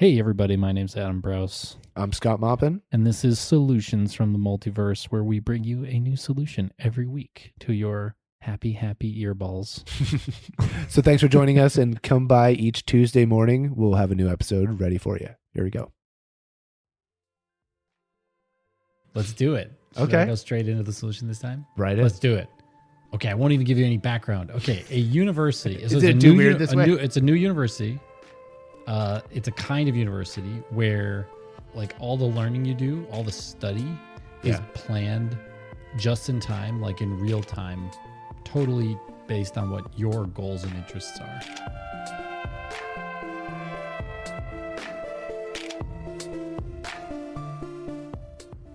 Hey everybody, my name's Adam Brous, I'm Scott Maupin. and this is Solutions from the Multiverse, where we bring you a new solution every week to your happy earballs. So thanks for joining us, and come by each Tuesday morning. We'll have a new episode ready for you. Here we go. Let's do it. Should Okay. I go straight into the solution this time? Right. Let's do it. Okay, I won't even give you any background. Okay, a university. Is it too weird this way? It's a new university. It's a kind of university where, like, all the learning you do, all the study is planned just in time, like in real time, totally based on what your goals and interests are.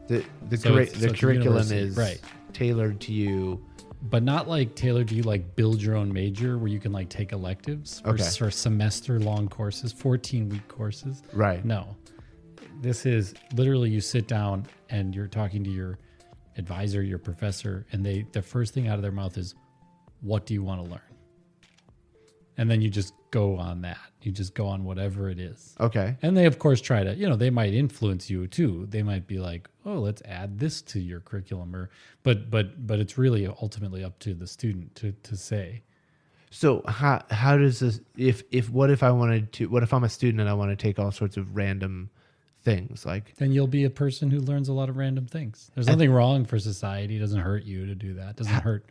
The curriculum is right, tailored to you, but not like tailored to you, like build your own major where you can like take electives or semester long courses, 14-week courses. Right. No, this is literally you sit down and you're talking to your advisor, your professor, and the first thing out of their mouth is, what do you want to learn? And then you just go on that. You just go on whatever it is. Okay. And they, of course, try to, they might influence you too. They might be like, oh, let's add this to your curriculum. But it's really ultimately up to the student to say. So how does this, what if I'm a student and I want to take all sorts of random things, like? Then you'll be a person who learns a lot of random things. There's nothing wrong for society. It doesn't hurt you to do that. It doesn't hurt.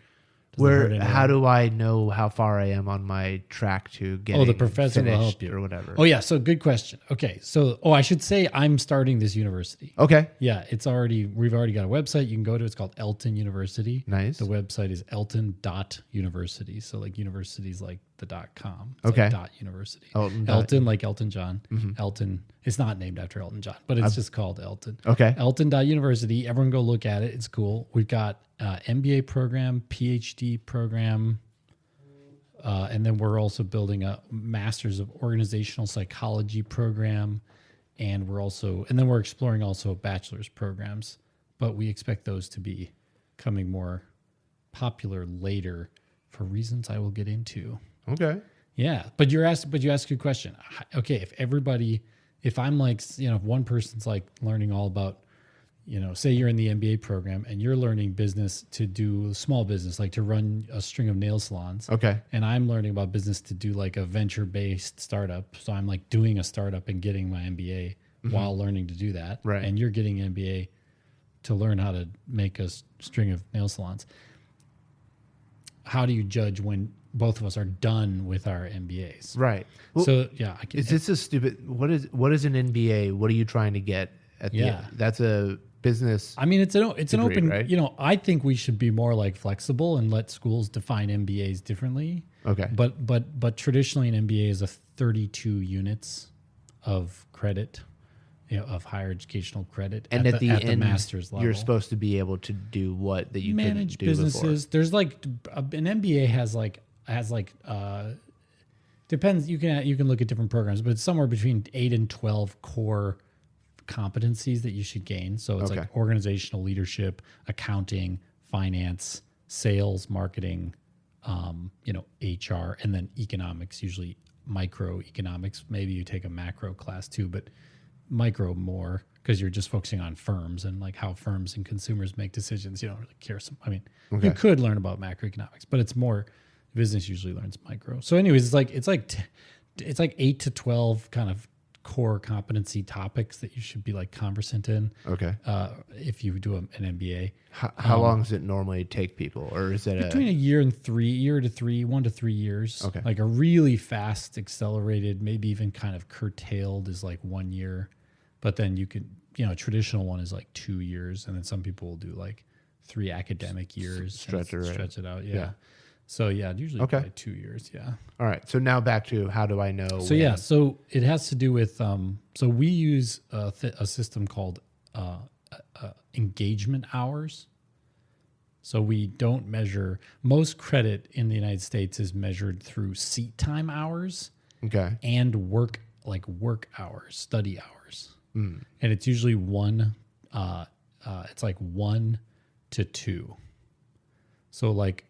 How do I know how far I am on my track to getting the professor will help you or whatever? Oh yeah, so good question. Okay, so I should say I'm starting this university. Okay. Yeah, we've already got a website you can go to. It's called Elton University. Nice. The website is elton.university. So like universities like the .com. It's okay. Like .university. Elton like Elton John. Mm-hmm. Elton. It's not named after Elton John, but it's just called Elton. Okay. Elton.university. Everyone go look at it. It's cool. We've got MBA program, PhD program, and then we're also building a Master's of Organizational Psychology program, and we're exploring also bachelor's programs, but we expect those to be coming more popular later for reasons I will get into. Okay. Yeah, but you asked a good question. Okay, if I'm like, if one person's like learning all about, say you're in the MBA program and you're learning business to do small business, like to run a string of nail salons. Okay. And I'm learning about business to do like a venture-based startup. So I'm like doing a startup and getting my MBA while learning to do that. Right. And you're getting an MBA to learn how to make a string of nail salons. How do you judge when both of us are done with our MBAs? Right. Well, so yeah, is this a stupid? What is an MBA? What are you trying to get at the end? That's a business. I mean, it's an open. Right? I think we should be more like flexible and let schools define MBAs differently. Okay. But traditionally, an MBA is a 32 units of credit, of higher educational credit, and at the end, the master's level, you're supposed to be able to do what that you manage couldn't do businesses. Before. There's like an MBA has depends. You can look at different programs, but it's somewhere between 8 and 12 core competencies that you should gain. So it's like organizational leadership, accounting, finance, sales, marketing, HR, and then economics, usually microeconomics. Maybe you take a macro class too, but micro more because you're just focusing on firms and like how firms and consumers make decisions. You don't really care. You could learn about macroeconomics, but it's more business usually learns micro. So anyways, it's like 8 to 12 kind of core competency topics that you should be like conversant in. Okay. If you do an MBA. How long does it normally take people, or is it between 1 to 3 years? Okay. Like a really fast, accelerated, maybe even kind of curtailed is like 1 year, but then you could, a traditional one is like 2 years, and then some people will do like 3 academic years. Stretch it out. Yeah. So yeah, usually like 2 years. Yeah. All right. So now back to how do I know? So so it has to do with so we use a system called engagement hours. So we don't measure, most credit in the United States is measured through seat time hours. Okay. And work hours, study hours. And it's usually it's like 1 to 2. So like,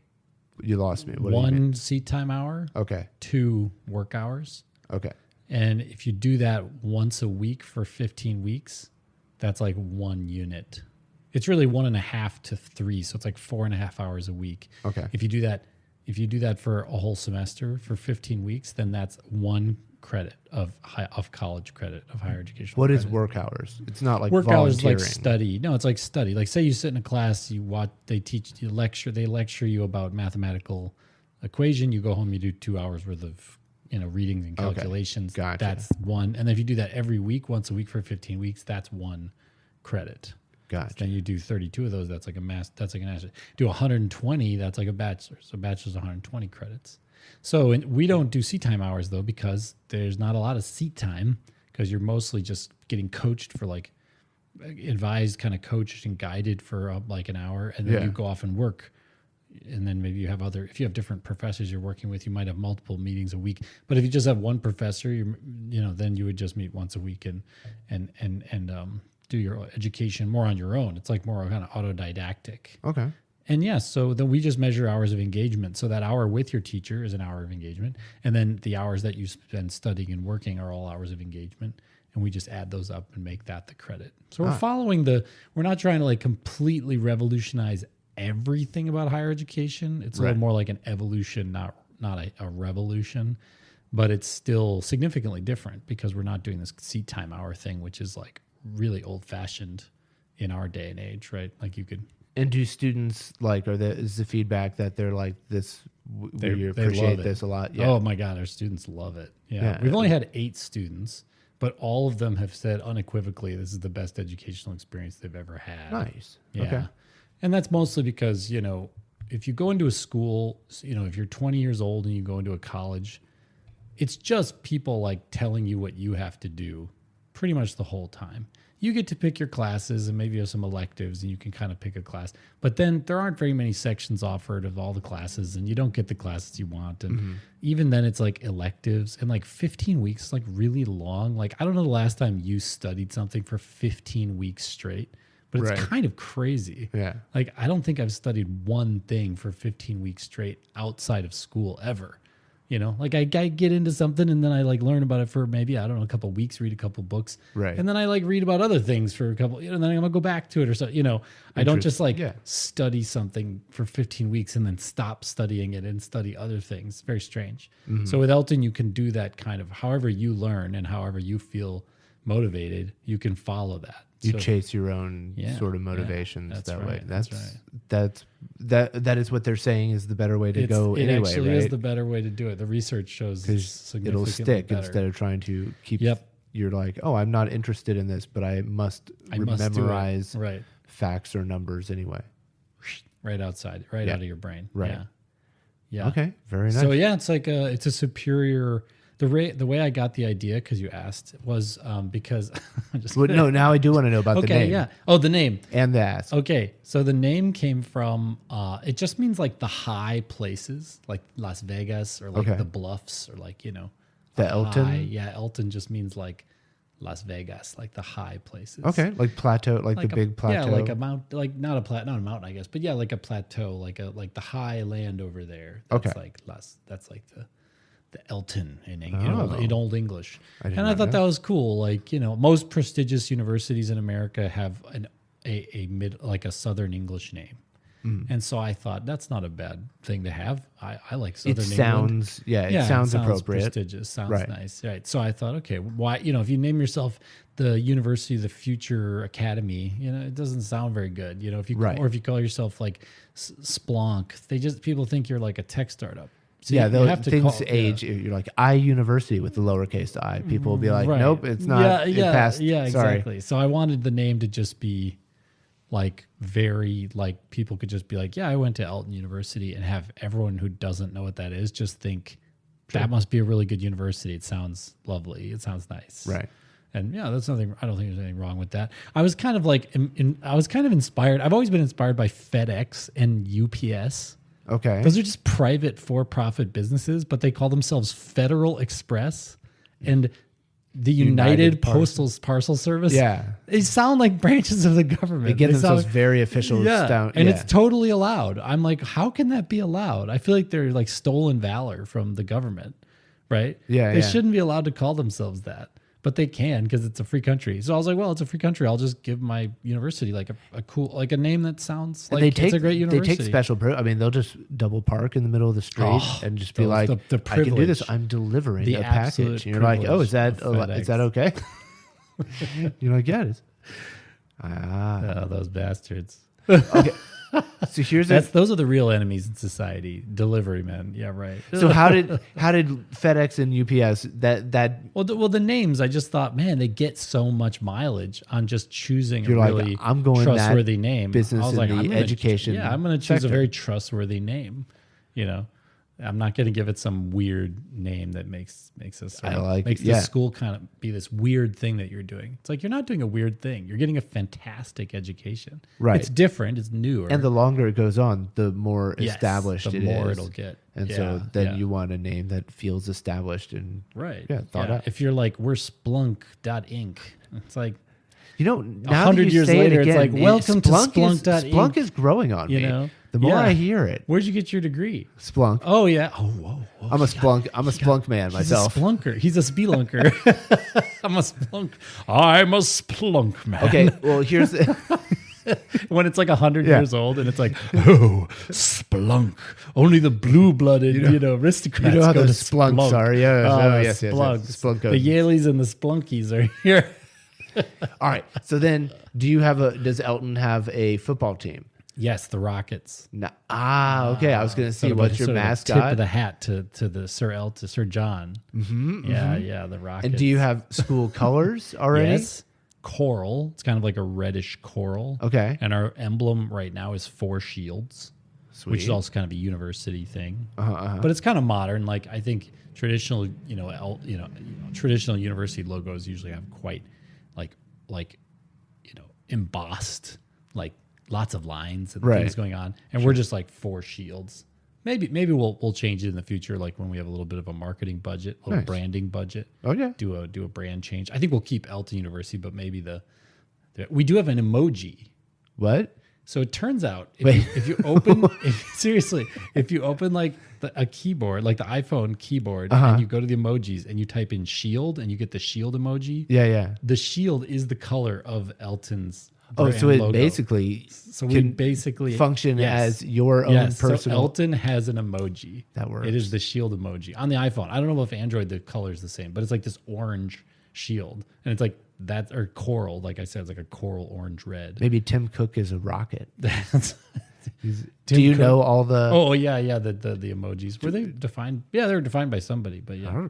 you lost me. What 1 seat time hour. Okay. 2 work hours. Okay. And if you do that once a week for 15 weeks, that's like 1 unit. It's really 1.5 to 3. So it's like 4.5 hours a week. Okay. If you do that for a whole semester for 15 weeks, then that's 1 credit of college credit, of higher education. What credit. is work hours? It's not like work volunteering. hours like study. No, it's like study. Like say you sit in a class, they lecture you about mathematical equation. You go home, you do 2 hours worth of readings and calculations. Okay. Gotcha. That's 1. And then if you do that every week, once a week for 15 weeks, that's 1 credit. Gotcha. Then you do 32 of those. That's like a that's like an master. Do 120. That's like a bachelor. So bachelor's 120 credits. So we don't do seat time hours though, because there's not a lot of seat time, because you're mostly just getting coached for like advised, kind of coached and guided for like an hour, and then you go off and work. And then maybe you have if you have different professors you're working with, you might have multiple meetings a week. But if you just have one professor, then you would just meet once a week and do your education more on your own. It's like more kind of autodidactic. Okay. And so then we just measure hours of engagement. So that hour with your teacher is an hour of engagement. And then the hours that you spend studying and working are all hours of engagement. And we just add those up and make that the credit. So we're not trying to like completely revolutionize everything about higher education. It's a little more like an evolution, not a revolution, but it's still significantly different because we're not doing this seat time hour thing, which is like really old fashioned in our day and age, right? Like you could. And do students is the feedback that they're like this? We appreciate this a lot. Yeah. Oh my God, our students love it. Yeah. We've only had 8 students, but all of them have said unequivocally this is the best educational experience they've ever had. Nice. Yeah. Okay. And that's mostly because, if you go into a school, if you're 20 years old and you go into a college, it's just people like telling you what you have to do pretty much the whole time. You get to pick your classes and maybe you have some electives and you can kind of pick a class. But then there aren't very many sections offered of all the classes and you don't get the classes you want. And even then it's like electives, and like 15 weeks is like really long. Like I don't know the last time you studied something for 15 weeks straight. But it's kind of crazy. Yeah. Like, I don't think I've studied one thing for 15 weeks straight outside of school ever. Like I get into something and then I like learn about it for maybe, I don't know, a couple of weeks, read a couple of books. Right. And then I like read about other things for a couple, and then I'm going to go back to it or so. I don't just like study something for 15 weeks and then stop studying it and study other things. It's very strange. Mm-hmm. So with Elton, you can do that kind of however you learn and however you feel motivated, you can follow that. You chase your own sort of motivations that way. That is what they're saying is the better way to go anyway, right? It actually is the better way to do it. The research shows it'll stick better. Instead of trying to keep. You're like, oh, I'm not interested in this, but I must memorize facts or numbers anyway. Right outside, out of your brain. Right. Yeah. Okay. Very nice. So it's like it's a superior. The way I got the idea, because you asked, was because now I do want to know about the name. Yeah. Oh, the name and the ask. Okay, so the name came from it just means like the high places, like Las Vegas or like the bluffs or like the Elton. Elton just means like Las Vegas, like the high places. Okay, like plateau, like the big plateau. Yeah, like a mount, like not a mountain, I guess, but like a plateau, like the high land over there. That's that's like the Elton in Old English. I thought that was cool. Like, most prestigious universities in America have a Southern English name. And so I thought that's not a bad thing to have. I like Southern England. It sounds appropriate. Prestigious. Sounds nice. Right. So I thought, okay, why, if you name yourself the University of the Future Academy, it doesn't sound very good. If you or if you call yourself like Splunk, people think you're like a tech startup. So things age. You're like iUniversity with the lowercase I. People will be like, nope, it's not. It passed. Yeah, exactly. So I wanted the name to just be like very like people could just be like, yeah, I went to Elton University, and have everyone who doesn't know what that is just think that must be a really good university. It sounds lovely. It sounds nice. Right. And that's nothing. I don't think there's anything wrong with that. I was kind of like, I was kind of inspired. I've always been inspired by FedEx and UPS. Okay. Those are just private for-profit businesses, but they call themselves Federal Express and the United Postal Parcel Service. Yeah. They sound like branches of the government. They get themselves very official. And it's totally allowed. I'm like, how can that be allowed? I feel like they're like stolen valor from the government, right? They shouldn't be allowed to call themselves that. But they can because it's a free country. So I was like, well, it's a free country. I'll just give my university like a cool, like a name that sounds like it's a great university. They take special, they'll just double park in the middle of the street and just be like, the I can do this. I'm delivering a package. And you're like, oh, is that okay? You're like, yeah, it is. Those bastards. Okay. So those are the real enemies in society. Delivery men. Yeah, right. So how did FedEx and UPS well the names, I just thought, man, they get so much mileage on just choosing a really I'm going trustworthy name. Business I was like, I'm education. I'm going to choose a very trustworthy name. You know, I'm not going to give it some weird name that makes us the school kind of be this weird thing that you're doing. It's like, you're not doing a weird thing. You're getting a fantastic education. Right. It's different. It's newer. And the longer it goes on, the more established the more it'll get. And so then you want a name that feels established and thought out. If you're like, we're Splunk.inc, it's like, now 100 years later, it's like, welcome to Splunk.inc. Splunk is growing on me. The more I hear it. Where'd you get your degree? Splunk. Oh yeah. Oh whoa. I'm a Splunk man myself. He's a Splunker. He's a spelunker. I'm a Splunk man. Okay. Well, here's when it's like 100 years old and it's like, oh, Splunk. Only the blue-blooded, aristocrats how go the to Splunk. Are. Yes. Splunk. The Yaleys and the Splunkies are here. All right. So then, does Elton have a football team? Yes, the Rockets. Okay. I was going to see what's your mascot. Tip of the hat to the Sir John. Mm-hmm, yeah, the Rockets. And do you have school colors already? Yes. Coral. It's kind of like a reddish coral. Okay. And our emblem right now is 4 shields. Sweet. Which is also kind of a university thing. But it's kind of modern. Like, I think traditional, traditional university logos usually have quite like embossed, like lots of lines and things going on. And we're just like 4 shields. Maybe we'll change it in the future, like when we have a little bit of a marketing budget, a little branding budget. Oh yeah. Do a brand change. I think we'll keep Elton University, but maybe we do have an emoji. What? So it turns out if you open like a keyboard, like the iPhone keyboard, and you go to the emojis and you type in shield and you get the shield emoji. Yeah. The shield is the color of Elton's so it logo. basically function as your own personal. So Elton has an emoji. That works. It is the shield emoji on the iPhone. I don't know if Android the color is the same, but it's like this orange shield, and it's like that, or coral. Like I said, it's like a coral orange red. Maybe Tim Cook is a rocket. Do you know all the? Oh yeah. The emojis, were they defined? Yeah, they were defined by somebody. But yeah.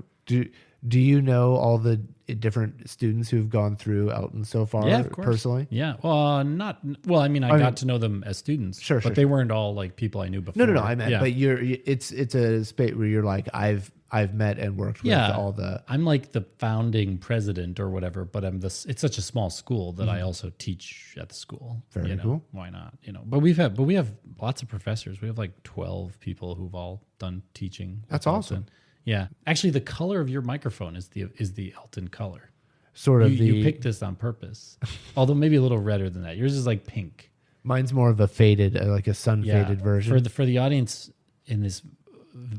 Do you know all the different students who've gone through Elton so far? Yeah, of course. Personally? Yeah. Well, I mean, I got to know them as students. Sure. They weren't all like people I knew before. No. I meant, but it's a space where you're like, I've met and worked with all the. I'm like the founding president or whatever, but it's such a small school that I also teach at the school. Very cool. Why not? But we have lots of professors. We have like 12 people who've all done teaching. That's awesome. Yeah, actually, the color of your microphone is the Elton color. Sort of. You picked this on purpose, although maybe a little redder than that. Yours is like pink. Mine's more of a faded, like a sun faded version. For the audience in this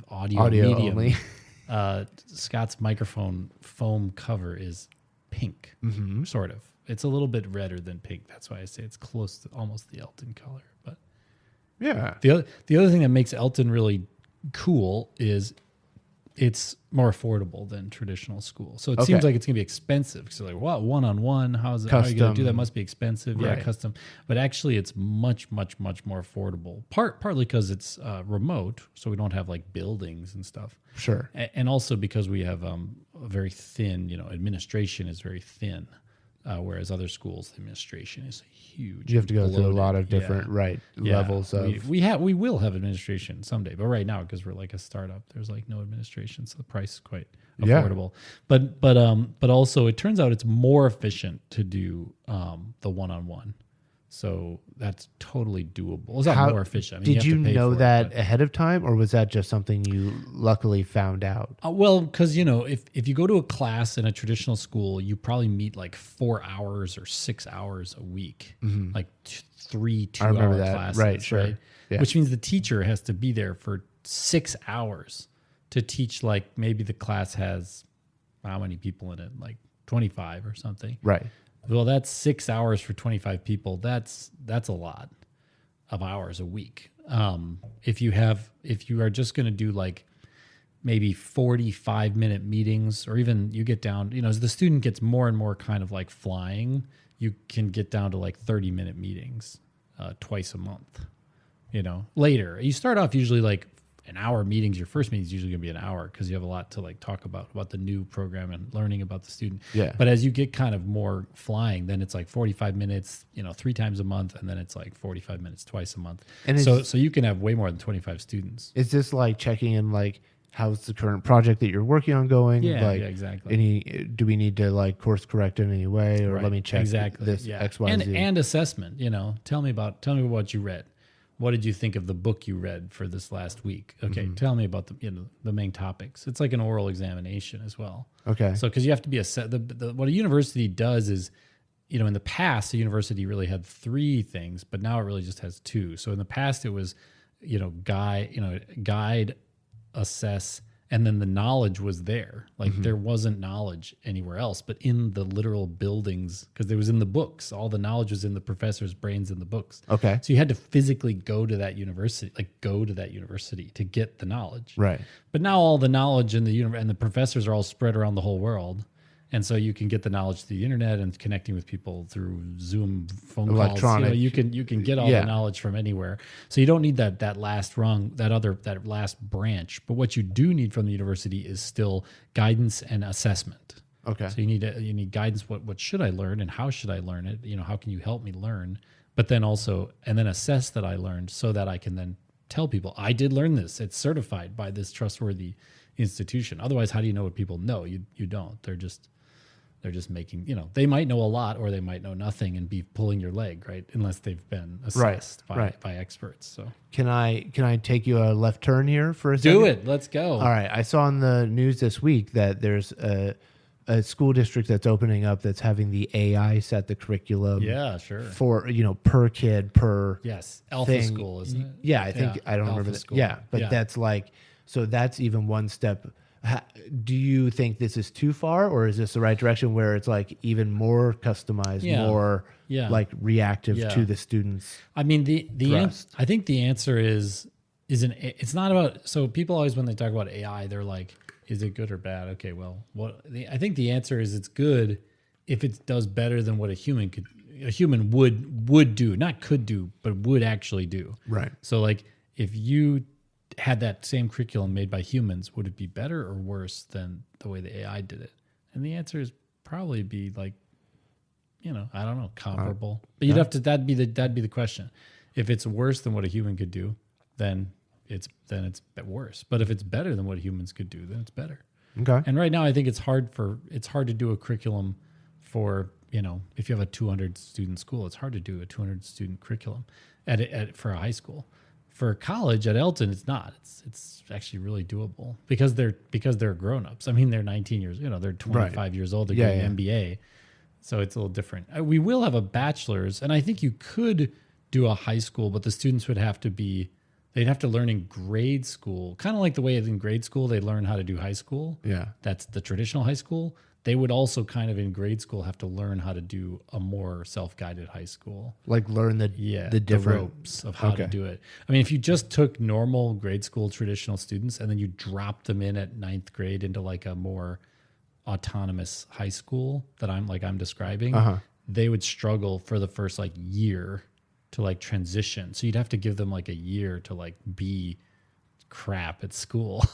audio medium, only. Scott's microphone foam cover is pink, sort of. It's a little bit redder than pink. That's why I say it's close to almost the Elton color. But yeah, the other thing that makes Elton really cool is it's more affordable than traditional school. So it seems like it's going to be expensive because you're like, wow, one-on-one, how are you going to do that? Must be expensive. Right. Yeah, custom. But actually it's much, much, much more affordable. Partly because it's remote, so we don't have like buildings and stuff. Sure. And also because we have a very thin, administration is very thin. Whereas other schools, the administration is huge. You have to go through a lot of different levels of. We will have administration someday, but right now because we're like a startup, there's like no administration, so the price is quite affordable. But also it turns out it's more efficient to do the one-on-one. So that's totally doable. It's not more efficient. Did you know that ahead of time, or was that just something you luckily found out? Well, because if you go to a class in a traditional school, you probably meet like 4 hours or 6 hours a week, like 3 2-hour classes, right? Sure. Right? Yeah. Which means the teacher has to be there for 6 hours to teach, like maybe the class has how many people in it, like 25 or something. Right. Well, that's 6 hours for 25 people. That's a lot of hours a week. If you are just going to do like maybe 45-minute meetings, or even you get down, as the student gets more and more kind of like flying, you can get down to like 30-minute meetings twice a month. Later you start off usually like an hour meetings. Your first meeting is usually going to be an hour because you have a lot to like talk about the new program and learning about the student. Yeah. But as you get kind of more flying, then it's like 45 minutes, 3 times a month, and then it's like 45 minutes twice a month. And so you can have way more than 25 students. Is this like checking in like how's the current project that you're working on going? Yeah, like, exactly. Do we need to like course correct in any way, or let me check this X, Y, and Z? And assessment. Tell me about what you read. What did you think of the book you read for this last week? Okay, tell me about the main topics. It's like an oral examination as well. Okay. So because you have to be what a university does is, in the past, a university really had 3 things, but now it really just has 2. So in the past, it was, guide, assess, and then the knowledge was there. Like there wasn't knowledge anywhere else, but in the literal buildings, because it was in the books. All the knowledge was in the professor's brains in the books. Okay. So you had to physically go to that university, to get the knowledge. Right. But now all the knowledge and the professors are all spread around the whole world. And so you can get the knowledge through the internet and connecting with people through Zoom phone calls. You can get all the knowledge from anywhere. So you don't need that last rung, that last branch. But what you do need from the university is still guidance and assessment. Okay. So you need guidance. What should I learn and how should I learn it? How can you help me learn? But then also assess that I learned, so that I can then tell people I did learn this. It's certified by this trustworthy institution. Otherwise, how do you know what people know? You don't. They're just making, they might know a lot or they might know nothing and be pulling your leg, right? Unless they've been assessed by experts. So can I take you a left turn here for a second? Do it. Let's go. All right. I saw in the news this week that there's a school district that's opening up that's having the AI set the curriculum. Yeah, sure. For, per kid, per Alpha thing. School, isn't it? Yeah, I think, I don't remember that. Yeah, but that's like, so that's even one step. Do you think this is too far, or is this the right direction where it's like even more customized, more like reactive to the students? I mean, I think the answer it's not about, so people always, when they talk about AI, they're like, is it good or bad? Okay, well, I think the answer is it's good if it does better than what a human would do, not could do, but would actually do. Right. So like if you had that same curriculum made by humans, would it be better or worse than the way the AI did it? And the answer is probably be like, I don't know, comparable. But you'd have to, that'd be the question. If it's worse than what a human could do, then it's worse. But if it's better than what humans could do, then it's better. Okay. And right now, I think it's hard to do a curriculum for, if you have a 200 student school, it's hard to do a 200 student curriculum for a high school. For college at Elton, it's not. It's actually really doable because they're grown-ups. I mean, they're 19 years. They're 25 years old. They're getting an MBA, so it's a little different. We will have a bachelor's, and I think you could do a high school, but the students would have to they'd have to learn in grade school, kind of like the way in grade school they learn how to do high school. Yeah, that's the traditional high school. They would also kind of in grade school have to learn how to do a more self-guided high school. Like learn the different ropes of how to do it. I mean, if you just took normal grade school traditional students and then you dropped them in at 9th grade into like a more autonomous high school that I'm describing, they would struggle for the first like year to like transition. So you'd have to give them like a year to like be crap at school,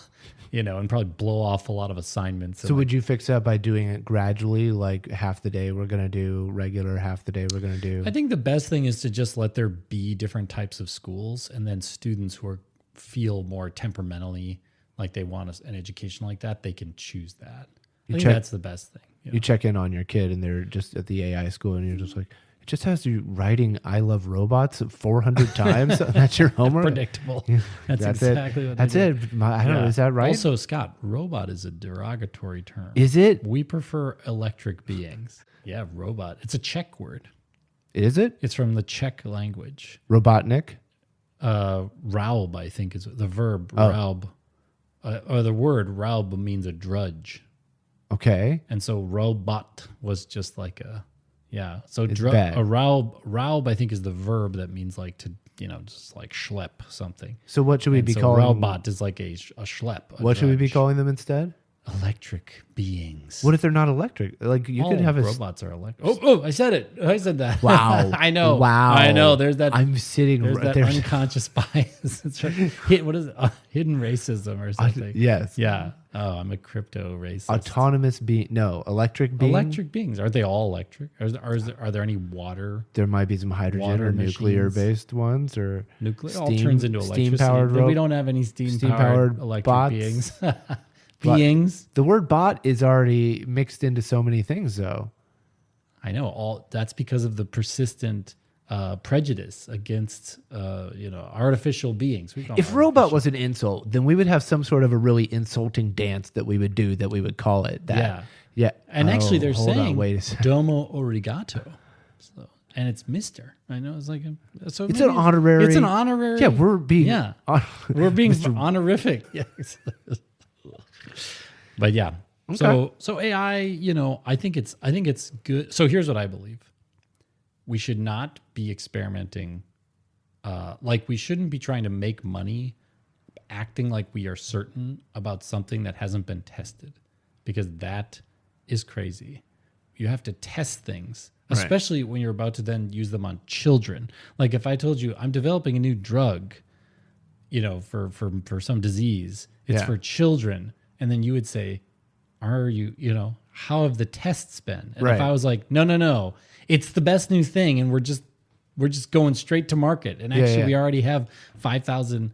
and probably blow off a lot of assignments. So would you fix that by doing it gradually, like half the day we're going to do regular, half the day we're going to do? I think the best thing is to just let there be different types of schools, and then students who feel more temperamentally like they want an education like that, they can choose that. I think that's the best thing. You check in on your kid and they're just at the AI school and you're just like, it just has you writing I love robots 400 times. That's your homework? Predictable. That's exactly what That's it. I don't know. Is that right? Also, Scott, robot is a derogatory term. Is it? We prefer electric beings. Yeah, robot. It's a Czech word. Is it? It's from the Czech language. Robotnik? Raub, I think, is the verb. Raub. or the word raub means a drudge. Okay. And so robot was just like a, So a raub, I think, is the verb that means like to, just like schlep something. So what should we be calling? Robot is like a schlep. What should we be calling them instead? Electric beings. What if they're not electric? Like you could have robots are electric. Oh, I said it. I said that. Wow. I know. Wow. I know. There's that. I'm sitting there's right that unconscious bias. It's right. What is it? Hidden racism or something? Yes. Yeah. Oh, I'm a crypto racist. Autonomous being. No, electric being. Electric beings. Are they all electric? Are there any water? There might be some hydrogen or nuclear based ones or nuclear. All turns into electricity. Steam powered. We don't have any steam powered electric bots. beings. Beings. The word bot is already mixed into so many things, though. I know. That's because of the persistent prejudice against artificial beings. If robot was an insult, then we would have some sort of a really insulting dance that we would do that we would call it that. Yeah. And actually, they're saying domo arigato. So, and it's Mr. I know it's like it's an honorary. It's an honorary. Yeah, we're being honorific. Yes. But yeah, okay. So AI, I think it's good. So here's what I believe: we should not be experimenting. Like we shouldn't be trying to make money, acting like we are certain about something that hasn't been tested, because that is crazy. You have to test things, especially when you're about to then use them on children. Like if I told you I'm developing a new drug, for some disease, it's for children. And then you would say, how have the tests been? And if I was like, no, it's the best new thing. And we're just going straight to market. And actually we already have 5,000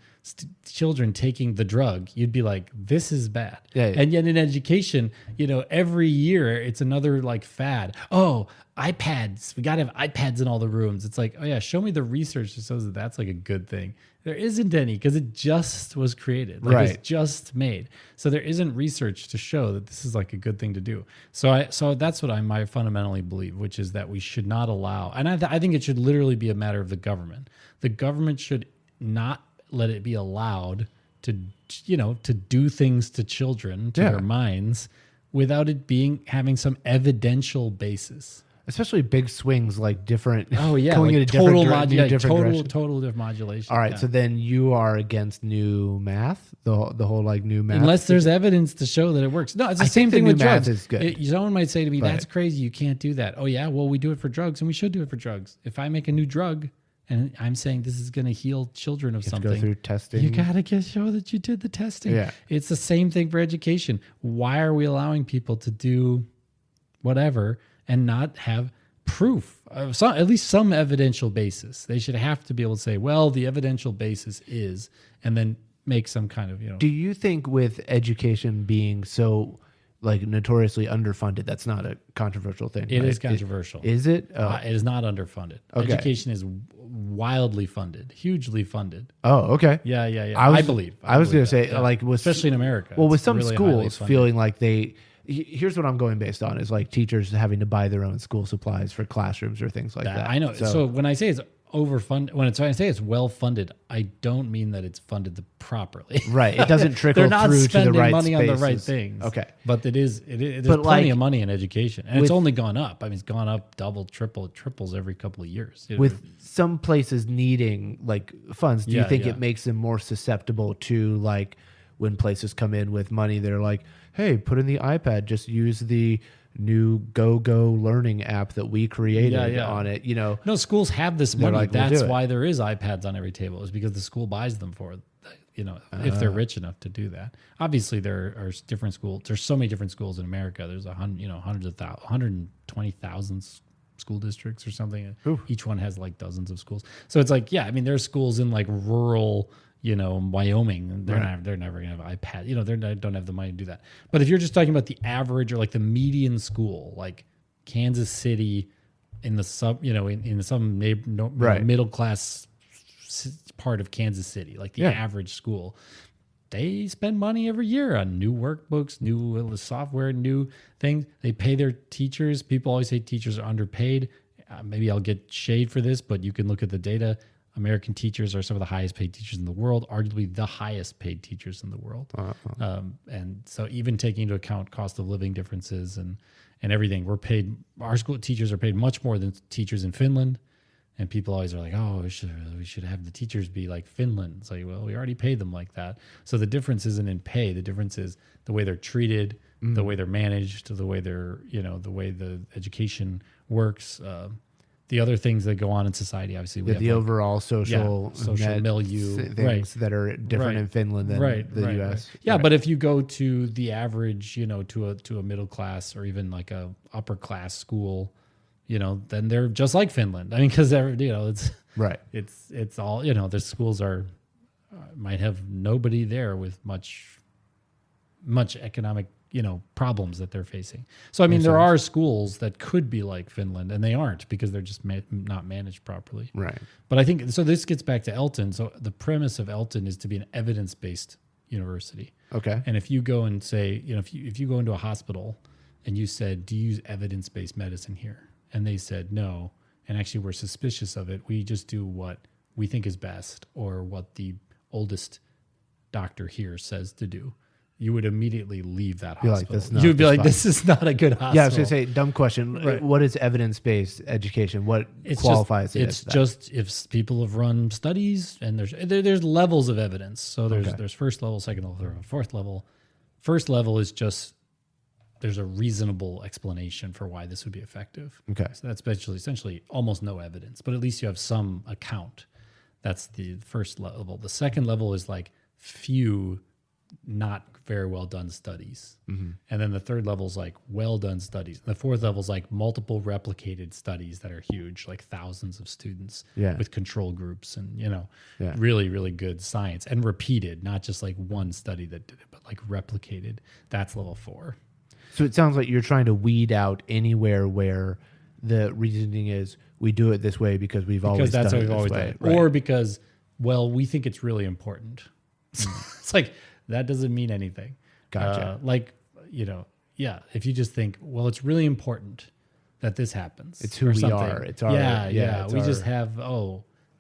children taking the drug. You'd be like, this is bad. Yeah. And yet in education, every year it's another like fad. Oh, iPads. We got to have iPads in all the rooms. It's like, oh yeah, show me the research that shows that that's like a good thing. There isn't any because it just was created. It's just made. So there isn't research to show that this is like a good thing to do. So that's what I fundamentally believe, which is that we should not allow, and I think it should literally be a matter of the government. The government should not let it be allowed to do things to children, to their minds, without it having some evidential basis. Especially big swings like different. Oh yeah, going like into total different modulation. All right, so then you are against new math, the whole like new math. Unless there's evidence to show that it works. No, it's the same thing with drugs. Is good. Someone might say to me, "That's crazy. You can't do that." Oh yeah, well we do it for drugs, and we should do it for drugs. If I make a new drug, and I'm saying this is going to heal children of something, go through testing. You got to show that you did the testing. Yeah, it's the same thing for education. Why are we allowing people to do whatever and not have proof of at least some evidential basis? They should have to be able to say, well, the evidential basis is, and then make some kind of, Do you think with education being so like notoriously underfunded, that's not a controversial thing? It is controversial. Is it? It is not underfunded. Okay. Education is wildly funded, hugely funded. Oh, okay. Yeah. I believe. I was going to say, like, especially in America. Well, with some really schools feeling like here's what I'm going based on is like teachers having to buy their own school supplies for classrooms or things like that. I know. So when I say it's overfunded, when I say it's well funded, I don't mean that it's funded properly. Right. It doesn't trickle through to the right money spaces. on the right things. Okay. But there's plenty of money in education, and it's only gone up. I mean, it's gone up double, triple, it triples every couple of years. With some places needing like funds, do you think it makes them more susceptible to like when places come in with money, they're like, hey, put in the iPad, just use the new Go Learning app that we created on it. No, schools have this money. Like, that's why there is iPads on every table, is because the school buys them for, if they're rich enough to do that. Obviously, there are different schools. There's so many different schools in America. There's 120,000 school districts or something. Ooh. Each one has like dozens of schools. So it's like, there's schools in like rural, Wyoming, they're never gonna have iPad. They don't have the money to do that. But if you're just talking about the average or like the median school, like Kansas City, in the in some middle class part of Kansas City, like the average school, they spend money every year on new workbooks, new software, new things. They pay their teachers. People always say teachers are underpaid. Maybe I'll get shade for this, but you can look at the data. American teachers are some of the highest paid teachers in the world, arguably the highest paid teachers in the world. And so even taking into account cost of living differences and everything, our school teachers are paid much more than teachers in Finland. And people always are like, oh, we should have the teachers be like Finland. It's like, well, we already pay them like that. So the difference isn't in pay. The difference is the way they're treated, the way they're managed, the way the way the education works. The other things that go on in society, obviously, we have the overall social milieu things that are different in Finland than the U.S. Yeah, but if you go to the average, to a middle class or even like a upper class school, then they're just like Finland. I mean, because it's right. It's all the schools might have nobody there with much economic problems that they're facing. So I mean, there are schools that could be like Finland, and they aren't because they're just not managed properly. Right. But I think so. This gets back to Elton. So the premise of Elton is to be an evidence-based university. Okay. And if you go and say, if you go into a hospital and you said, "Do you use evidence-based medicine here?" And they said no, and actually we're suspicious of it. We just do what we think is best or what the oldest doctor here says to do. You would immediately leave that hospital. You'd be like, this is not a good hospital. Yeah, I was going to say, dumb question. Right. What is evidence-based education? What qualifies it? It's just if people have run studies and there's levels of evidence. So there's first level, second level, fourth level. First level is just there's a reasonable explanation for why this would be effective. Okay. So that's essentially almost no evidence, but at least you have some account. That's the first level. The second level is like few not very well done studies. Mm-hmm. And then the third level is like well done studies. And the fourth level is like multiple replicated studies that are huge, like thousands of students with control groups and, really, really good science and repeated, not just like one study that did it, but like replicated. That's level 4. So it sounds like you're trying to weed out anywhere where the reasoning is we do it this way because we've always done it. Right. Or because, we think it's really important. It's like, that doesn't mean anything. Gotcha. If you just think, it's really important that this happens. It's who we are. It's our, we just have,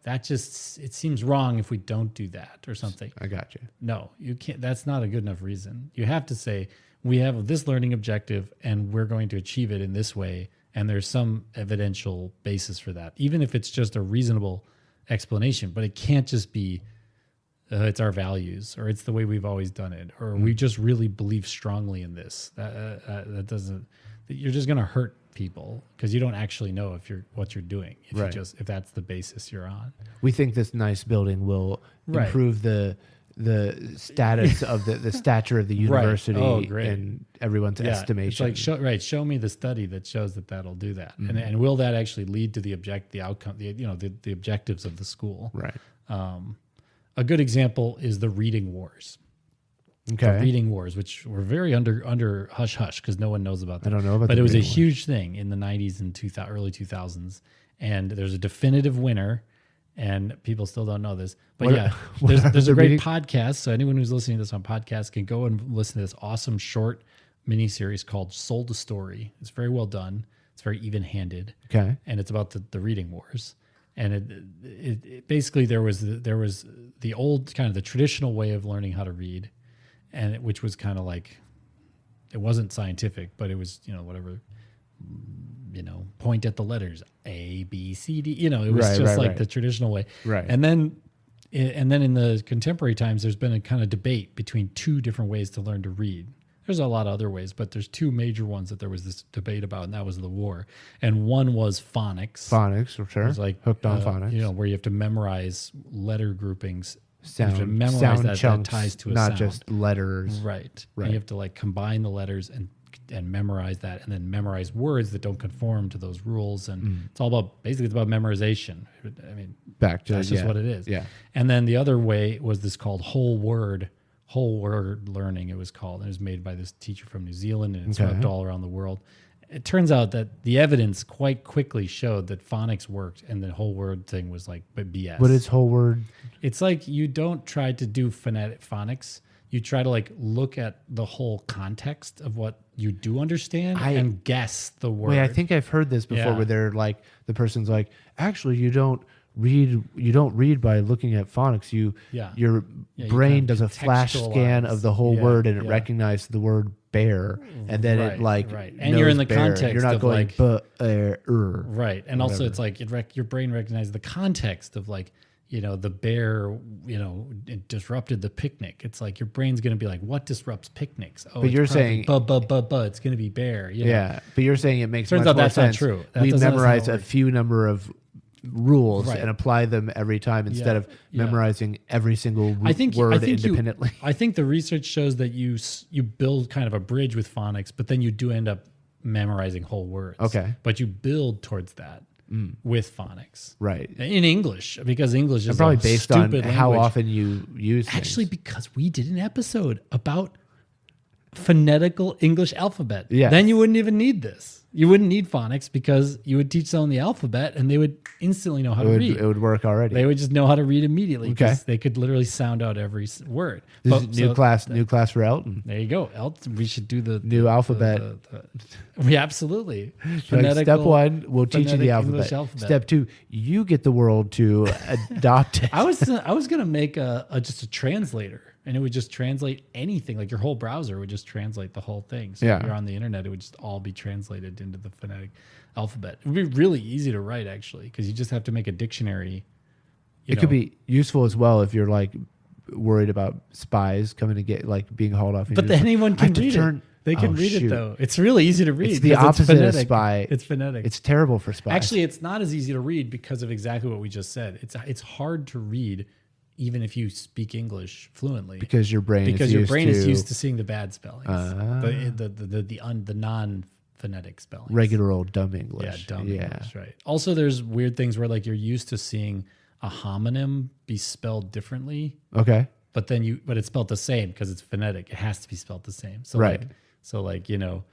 it seems wrong if we don't do that or something. I gotcha. No, you can't. That's not a good enough reason. You have to say, we have this learning objective and we're going to achieve it in this way. And there's some evidential basis for that, even if it's just a reasonable explanation, but it can't just be, it's our values or it's the way we've always done it, or we just really believe strongly in this. That doesn't, you're just going to hurt people because you don't actually know what you're doing. If that's the basis you're on. We think this nice building will improve the status of the stature of the university in everyone's estimation. It's like show me the study that shows that'll do that, and will that actually lead to the outcome, the objectives of the school. Right. A good example is the reading wars. Okay. The reading wars, which were very under hush hush because no one knows about them. I don't know about but it was a huge thing in the 90s and early 2000s, and there's a definitive winner. And people still don't know this. But there's a great podcast. So anyone who's listening to this on podcast can go and listen to this awesome short miniseries called Sold a Story. It's very well done. It's very even-handed. Okay. And it's about the reading wars. And it basically there was the old kind of the traditional way of learning how to read, and which was kind of like, it wasn't scientific, but it was, whatever, point at the letters A, B, C, D. It was the traditional way. Right. And then in the contemporary times, there's been a kind of debate between two different ways to learn to read. There's a lot of other ways, but there's two major ones that there was this debate about, and that was the war. And one was phonics. Phonics, for sure. It's like hooked on phonics. Where you have to memorize letter groupings. Sound, you have to memorize sound that chunks, ties to a not sound. Just letters. Right. And you have to like combine the letters and memorize that, and then memorize words that don't conform to those rules. And it's all about, basically it's about memorization. I mean, that's just what it is. Yeah. And then the other way was this called whole word learning, it was called. It was made by this teacher from New Zealand, and it's swept all around the world. It turns out that the evidence quite quickly showed that phonics worked, and the whole word thing was like BS. What is whole word? It's like you don't try to do phonics. You try to like look at the whole context of what you do understand and guess the word. Wait, I think I've heard this before where they're like, the person's like, actually, you don't You don't read by looking at phonics. Your brain does a flash scan of the whole word, and it recognizes the word bear, and then it and you're in the bear. context. You're not of going right, and also it's like your brain recognizes the context of like, the bear, it disrupted the picnic. It's like your brain's going to be like, what disrupts picnics? Oh, but you're saying, it's going to be bear. Yeah, but you're saying it makes turns much out more that's sense. not true. We memorize a few number of rules and apply them every time instead of memorizing every single word independently. I think the research shows that you build kind of a bridge with phonics, but then you do end up memorizing whole words. Okay, but you build towards that. With phonics, right? In English, because English is probably based on how language. often you use Actually, things. because we did an episode about phonetical English alphabet. Yeah. Then you wouldn't even need this. You wouldn't need phonics because you would teach someone the alphabet and they would instantly know how to read. It would work already. They would just know how to read immediately because they could literally sound out every word. This is new class for Elton. There you go, Elton. We should do the new alphabet. Absolutely. Step 1, we'll teach you the alphabet. Step 2, you get the world to adopt it. I was gonna make just a translator. And it would just translate anything. Like your whole browser would just translate the whole thing. So if you're on the internet, it would just all be translated into the phonetic alphabet. It would be really easy to write, actually, because you just have to make a dictionary. It could be useful as well if you're like worried about spies coming to get being hauled off. But then anyone can read it. They can read it though. It's really easy to read. It's the opposite of spy. It's phonetic. It's terrible for spies. Actually, it's not as easy to read because of exactly what we just said. It's hard to read. Even if you speak English fluently, because your brain is used to seeing the bad spellings, the non-phonetic spellings, regular old dumb English. English, right? Also, there's weird things where you're used to seeing a homonym be spelled differently. Okay, but it's spelled the same because it's phonetic. It has to be spelled the same. So right.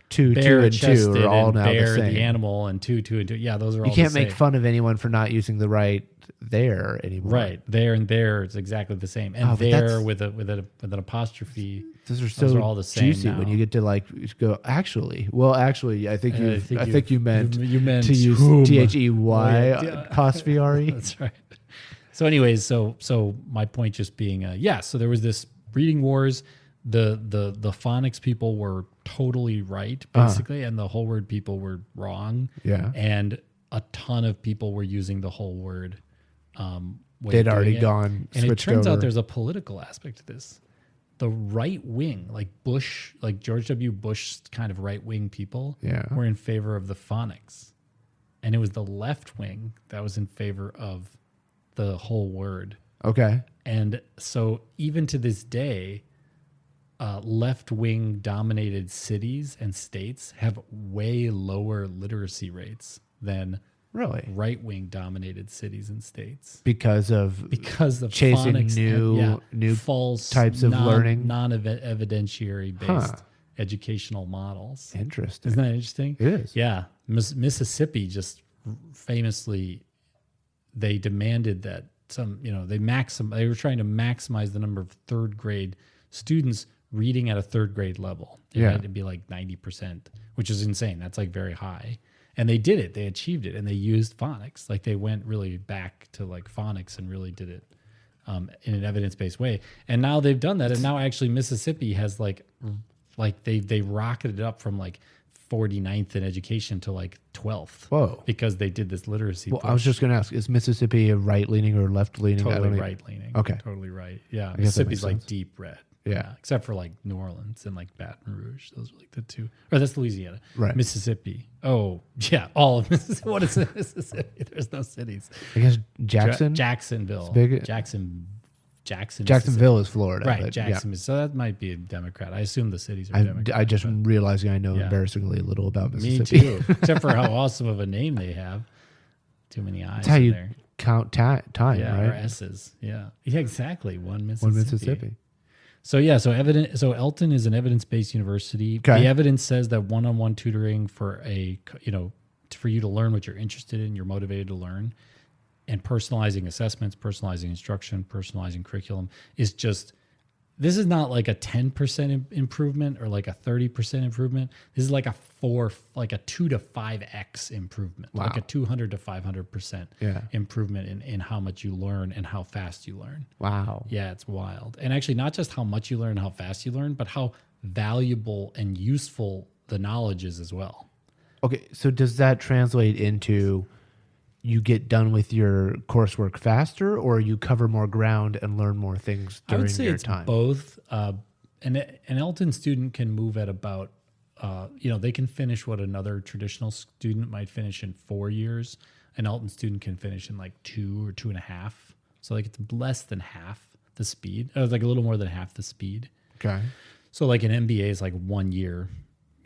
Two, bear, and two are all now bear, the same. The animal, and two, and two. Yeah, those are all. You can't make fun of anyone for not using the right there anymore. Right, there and there is exactly the same, and there with an apostrophe. Those are all the same juicy now. when you get to go. Actually, I think you meant to use they apostrophe re. That's right. So, anyways, so my point just being, so there was this reading wars. The phonics people were totally right, basically, and the whole word people were wrong. Yeah. And a ton of people were using the whole word. They'd already gone, and it turns over. out there's a political aspect to this. The right wing, like Bush, like George W. Bush kind of right wing people, were in favor of the phonics. And it was the left wing that was in favor of the whole word. Okay. And so even to this day, left-wing dominated cities and states have way lower literacy rates than right-wing dominated cities and states because of chasing phonics new false types of learning, non-evidentiary based educational models. Interesting. Isn't that interesting? It is. Yeah. Mississippi just famously, they demanded that they were trying to maximize the number of third grade students reading at a third grade level. It had to be like 90%, which is insane. That's very high. And they did it. They achieved it. And they used phonics. They went really back to phonics and really did it in an evidence-based way. And now they've done that. And now actually Mississippi has they rocketed up from 49th in education to 12th. Whoa. Because they did this literacy push. I was just going to ask, is Mississippi a right-leaning or left-leaning? Totally right-leaning. Okay. Totally right. Yeah. Mississippi's deep red. Yeah. Except for New Orleans and Baton Rouge. Those are the two. Or that's Louisiana. Right. Mississippi. Oh, yeah. All of Mississippi. What is Mississippi? There's no cities. I guess Jackson? Jacksonville. Jacksonville is Florida. Right. Jackson. So that might be a Democrat. I assume the cities are Democrat. I just realizing I know embarrassingly little about Mississippi. Me too. Except for how awesome of a name they have. Too many I's. That's how you there. count time, right? Or S's. Yeah. Yeah, exactly. One Mississippi. One Mississippi. So Elton is an evidence-based university. Okay. The evidence says that one-on-one tutoring for you to learn what you're interested in, you're motivated to learn, and personalizing assessments, personalizing instruction, personalizing curriculum is just this is not like a 10% improvement or like a 30% improvement. This is like a 2 to 5x improvement, like a 200 to 500% improvement in how much you learn and how fast you learn. Wow. Yeah, it's wild. And actually not just how much you learn and how fast you learn, but how valuable and useful the knowledge is as well. Okay, so does that translate into you get done with your coursework faster, or you cover more ground and learn more things during your time? I would say it's both. An Elton student can move at about, they can finish what another traditional student might finish in 4 years. An Elton student can finish in like 2 or 2.5. So like it's less than half the speed. It's like a little more than half the speed. Okay. So like an MBA is like 1 year.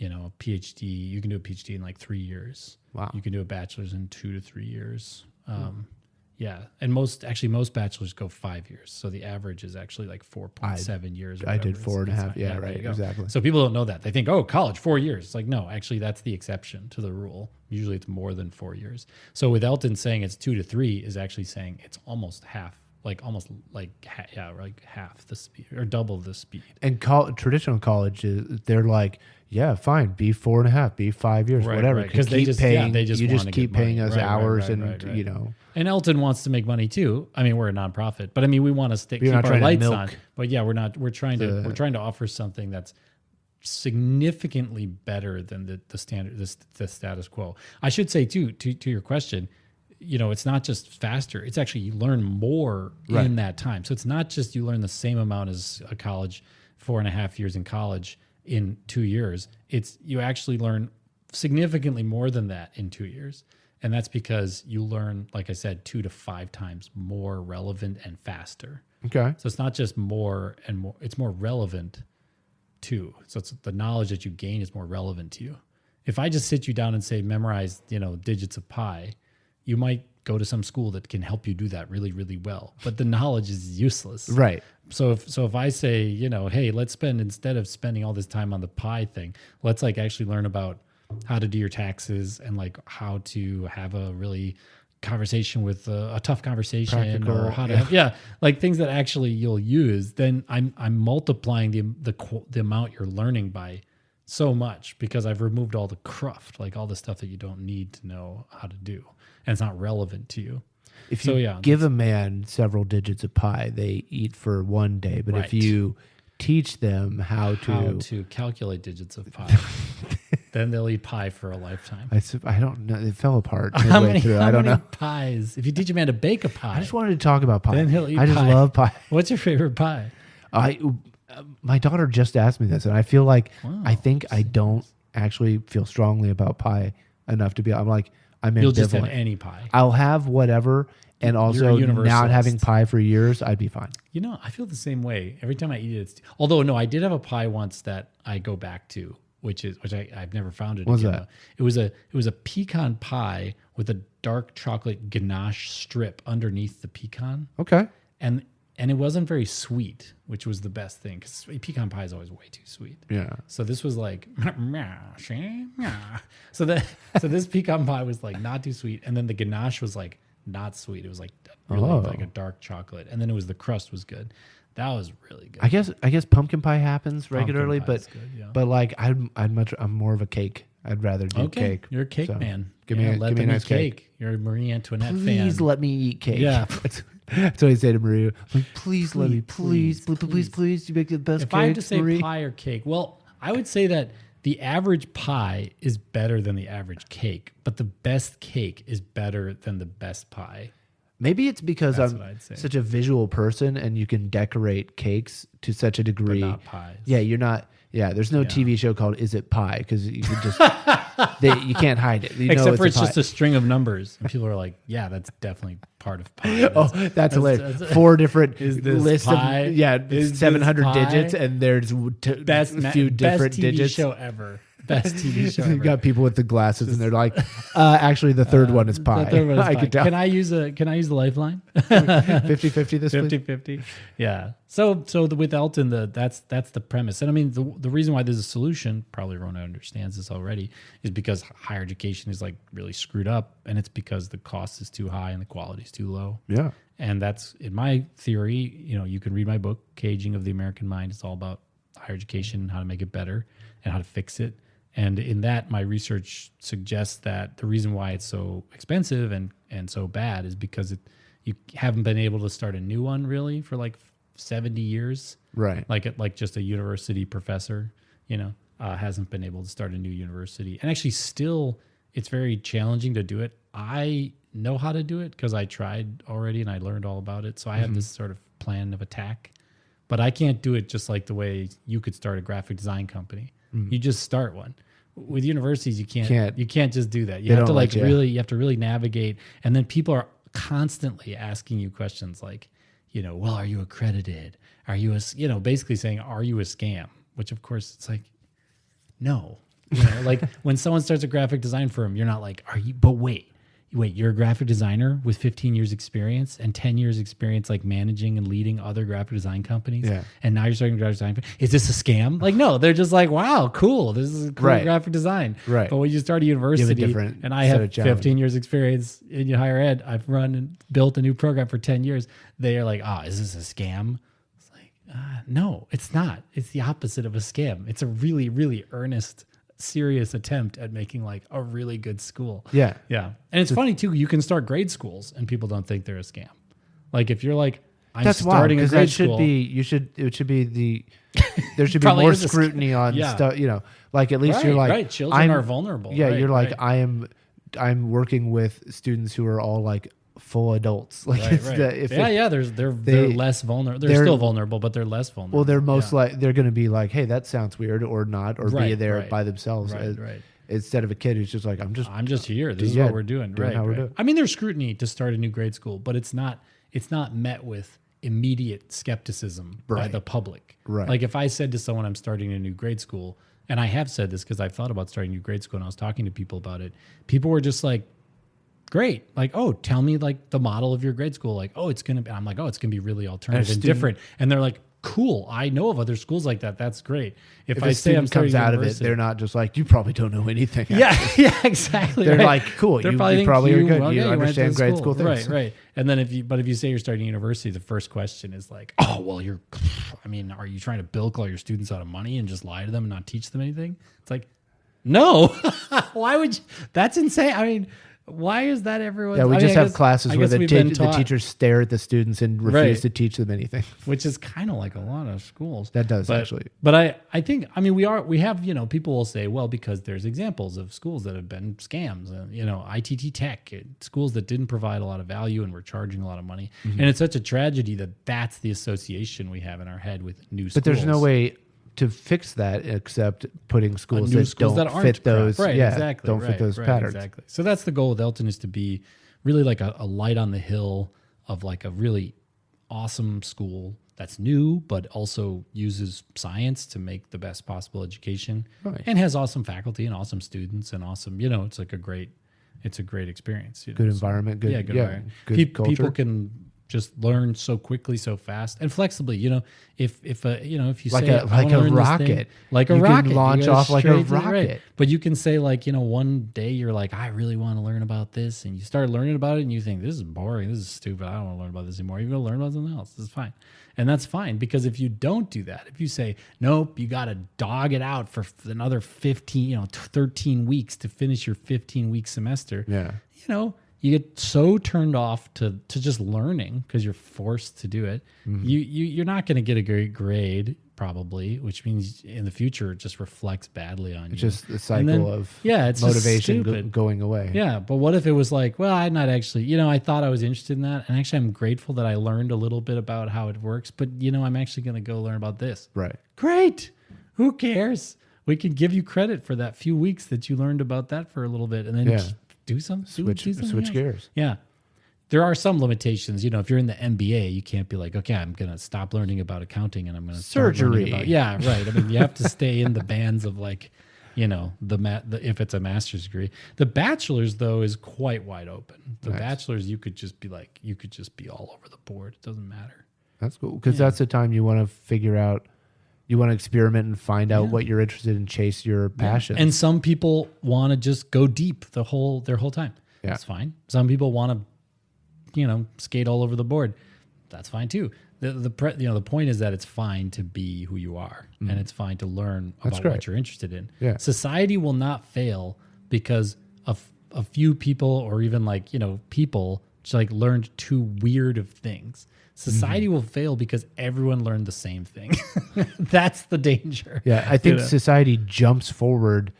A PhD, you can do a PhD in like 3 years. Wow. You can do a bachelor's in 2 to 3 years. Yeah. And most bachelors go 5 years. So the average is actually like 4.7 years. I did 4.5. Yeah, right. Exactly. So people don't know that. They think, oh, college, 4 years. It's like, no, actually that's the exception to the rule. Usually it's more than 4 years. So with Elton saying it's 2 to 3 is actually saying it's almost half. Like half the speed or double the speed. And traditional colleges, they're like, yeah, fine, be 4.5, be 5 years, whatever. Because they just keep paying us hours, right. And Elton wants to make money too. I mean, we're a nonprofit, but I mean, we want to keep our lights on. But yeah, we're trying to offer something that's significantly better than the standard, the status quo. I should say too, to your question, it's not just faster. It's actually you learn more in that time. So it's not just you learn the same amount as a college, 4.5 years in college in 2 years. It's you actually learn significantly more than that in 2 years. And that's because you learn, like I said, 2 to 5 times more relevant and faster. Okay. So it's not just more and more, it's more relevant too. So it's the knowledge that you gain is more relevant to you. If I just sit you down and say, memorize, digits of pi, you might go to some school that can help you do that really, really well, but the knowledge is useless. Right. So if I say, hey, let's instead of spending all this time on the pi thing, let's like actually learn about how to do your taxes and like how to have a really conversation with a tough conversation. Practical, or how to like things that actually you'll use, then I'm multiplying the amount you're learning by so much because I've removed all the cruft, like all the stuff that you don't need to know how to do. And it's not relevant to you. If you give a man several digits of pi, they eat for 1 day. But if you teach them how to calculate digits of pi, then they'll eat pie for a lifetime. I don't know. It fell apart. How many pies? If you teach a man to bake a pie. I just wanted to talk about pie. Then he'll eat I just love pie. What's your favorite pie? My daughter just asked me this, and I feel like I think I don't actually feel strongly about pie enough to be. I'm like, I'm ambivalent. You'll just have any pie. I'll have whatever, and also not having pie for years, I'd be fine. I feel the same way. Every time I eat it, although no, I did have a pie once that I go back to, which I've never found it. What was that? It was a pecan pie with a dark chocolate ganache strip underneath the pecan. Okay. And it wasn't very sweet, which was the best thing because pecan pie is always way too sweet. Yeah. So this was like, so this pecan pie was like not too sweet, and then the ganache was like not sweet. It was like really like a dark chocolate, and then the crust was good. That was really good. I guess pumpkin pie happens regularly, but good, but like I'm more of a cake. I'd rather do cake. You're a cake man. Give me a nice cake. You're a Marie Antoinette fan. Please let me eat cake. Yeah. That's what I say to Maria. Like, please let me. Please. You make the best cake. If I had to say Marie. pie or cake, well, I would say that the average pie is better than the average cake, but the best cake is better than the best pie. Maybe it's because I'm such a visual person and you can decorate cakes to such a degree. But not pies. Yeah, you're not. Yeah, there's no TV show called Is It Pie? Because you could just you can't hide it. Except for it's just a string of numbers, and people are like, "Yeah, that's definitely part of pie." That's hilarious. 4 different lists pie? of 700 digits, and there's few different digits. Best TV show ever. Best TV show ever. You got people with the glasses, and they're like, "Actually, the third one is pie." The third one is I pie. could tell. Can I use the lifeline? 50-50 this week. 50-50. Yeah. So with Elton, that's the premise. And I mean, the reason why there's a solution, probably everyone understands this already, is because higher education is like really screwed up, and it's because the cost is too high and the quality is too low. Yeah. And that's in my theory, you can read my book, Caging of the American Mind. It's all about higher education, how to make it better and how to fix it. And in that, my research suggests that the reason why it's so expensive and so bad is because you haven't been able to start a new one really for like 70 years. Right. Like just a university professor, hasn't been able to start a new university. And actually still, it's very challenging to do it. I know how to do it because I tried already and I learned all about it. So I have this sort of plan of attack, but I can't do it just like the way you could start a graphic design company. You just start one. With universities, you can't just do that. You have to you have to really navigate. And then people are constantly asking you questions like, well, are you accredited? Are you basically saying, are you a scam? Which of course it's like, no, like when someone starts a graphic design firm, you're not like, are you, but wait, you're a graphic designer with 15 years experience and 10 years experience, like managing and leading other graphic design companies. Yeah. And now you're starting a graphic design. Is this a scam? Like, no, they're just like, wow, cool. This is cool graphic design. Right. But when you start a university and I have 15 years experience in higher ed, I've run and built a new program for 10 years. They are like, is this a scam? It's like, no, it's not. It's the opposite of a scam. It's a really, really earnest, serious attempt at making like a really good school. Yeah. And it's funny too, you can start grade schools and people don't think they're a scam. Like if you're like, I'm starting a grade school. There should be more scrutiny on stuff, like at least you're like, children are vulnerable. Yeah. You're like, I'm working with students who are all like full adults. Like they're less vulnerable. They're still vulnerable, but they're less vulnerable. Well, they're most like they're going to be like, hey, that sounds weird, or not, or be there by themselves. Instead of a kid who's just like, I'm just here. This is what we're doing. We're doing. I mean, there's scrutiny to start a new grade school, but it's not met with immediate skepticism by the public. Right. Like if I said to someone I'm starting a new grade school, and I have said this because I've thought about starting a new grade school and I was talking to people about it, people were just like, great. Like, oh, tell me like the model of your grade school. Like, oh, it's going to be, I'm like, oh, it's going to be really alternative and different. And they're like, cool. I know of other schools like that. That's great. If I say I'm comes out of it, they're not just like, you probably don't know anything. Yeah, exactly. They're like, cool. You probably are good. You understand grade school things. Right. And then if you say you're starting a university, the first question is like, oh, well, are you trying to bilk all your students out of money and just lie to them and not teach them anything? It's like, no. Why would you? That's insane. I mean, why is that everyone? Yeah, we just have classes where the teachers stare at the students and refuse to teach them anything. Which is kind of like a lot of schools. That does actually. But I think, we have, people will say, well, because there's examples of schools that have been scams, ITT Tech, schools that didn't provide a lot of value and were charging a lot of money. Mm-hmm. And it's such a tragedy that that's the association we have in our head with new schools. But there's no way to fix that except putting schools that don't fit those fit those patterns. Exactly. So that's the goal with Elton, is to be really like a light on the hill of like a really awesome school that's new, but also uses science to make the best possible education and has awesome faculty and awesome students and awesome, it's like a great experience. Good environment. Good environment. Good culture. People can just learn so quickly, so fast, and flexibly. If you like say a rocket, like a you rocket, can launch off like a rocket. Right. But you can say like, one day you're like, I really want to learn about this, and you start learning about it, and you think this is boring, this is stupid, I don't want to learn about this anymore. You're going to learn about something else. This is fine, and that's fine, because if you don't do that, if you say nope, you got to dog it out for another 13 weeks to finish your 15-week semester. Yeah, you get so turned off to just learning because you're forced to do it. Mm-hmm. You're not going to get a great grade probably, which means in the future it just reflects badly on you. It's just the cycle of motivation going away. Yeah, but what if it was like, well, I'm not actually, I thought I was interested in that, and actually I'm grateful that I learned a little bit about how it works, but I'm actually going to go learn about this. Right. Great. Who cares? We can give you credit for that few weeks that you learned about that for a little bit, and then do something. Switch gears. Yeah. There are some limitations. If you're in the MBA, you can't be like, okay, I'm going to stop learning about accounting and I'm going to start learning about... Yeah, right. I mean, you have to stay in the bands of like, if it's a master's degree. The bachelor's, though, is quite wide open. The bachelor's, you could just be all over the board. It doesn't matter. That's cool. Because that's the time you want to figure out, you want to experiment and find out what you're interested in, chase your passion. And some people want to just go deep their whole time. Yeah. That's fine. Some people want to skate all over the board. That's fine too. The point is that it's fine to be who you are, and it's fine to learn about what you're interested in. Yeah. Society will not fail because a few people, or even people just learned too weird of things. Society will fail because everyone learned the same thing. That's the danger. Yeah, I think society jumps forward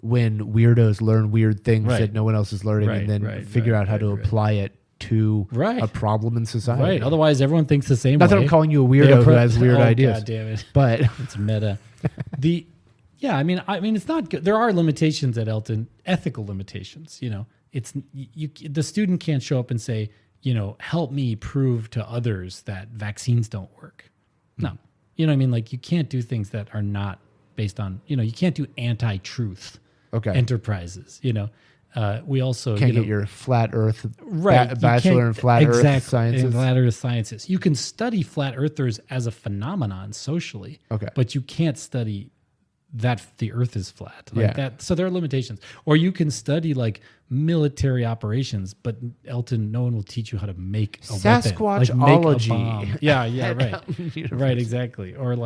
when weirdos learn weird things that no one else is learning, and then figure out how to apply it to a problem in society. Right. Otherwise, everyone thinks the same way. Not that I'm calling you a weirdo who has weird ideas. God damn it. But it's meta. I mean, it's not good. There are limitations at Elton, ethical limitations. It's the student can't show up and say, help me prove to others that vaccines don't work. No. You know what I mean? You can't do things that are not based on, you can't do anti-truth enterprises, we also can't get your flat Earth bachelor in flat Earth sciences. In flat Earth sciences, you can study flat earthers as a phenomenon socially, but you can't study that the Earth is flat that. So there are limitations. Or you can study military operations, but Elton, no one will teach you how to make a Sasquatchology. Yeah, right, right, exactly. Or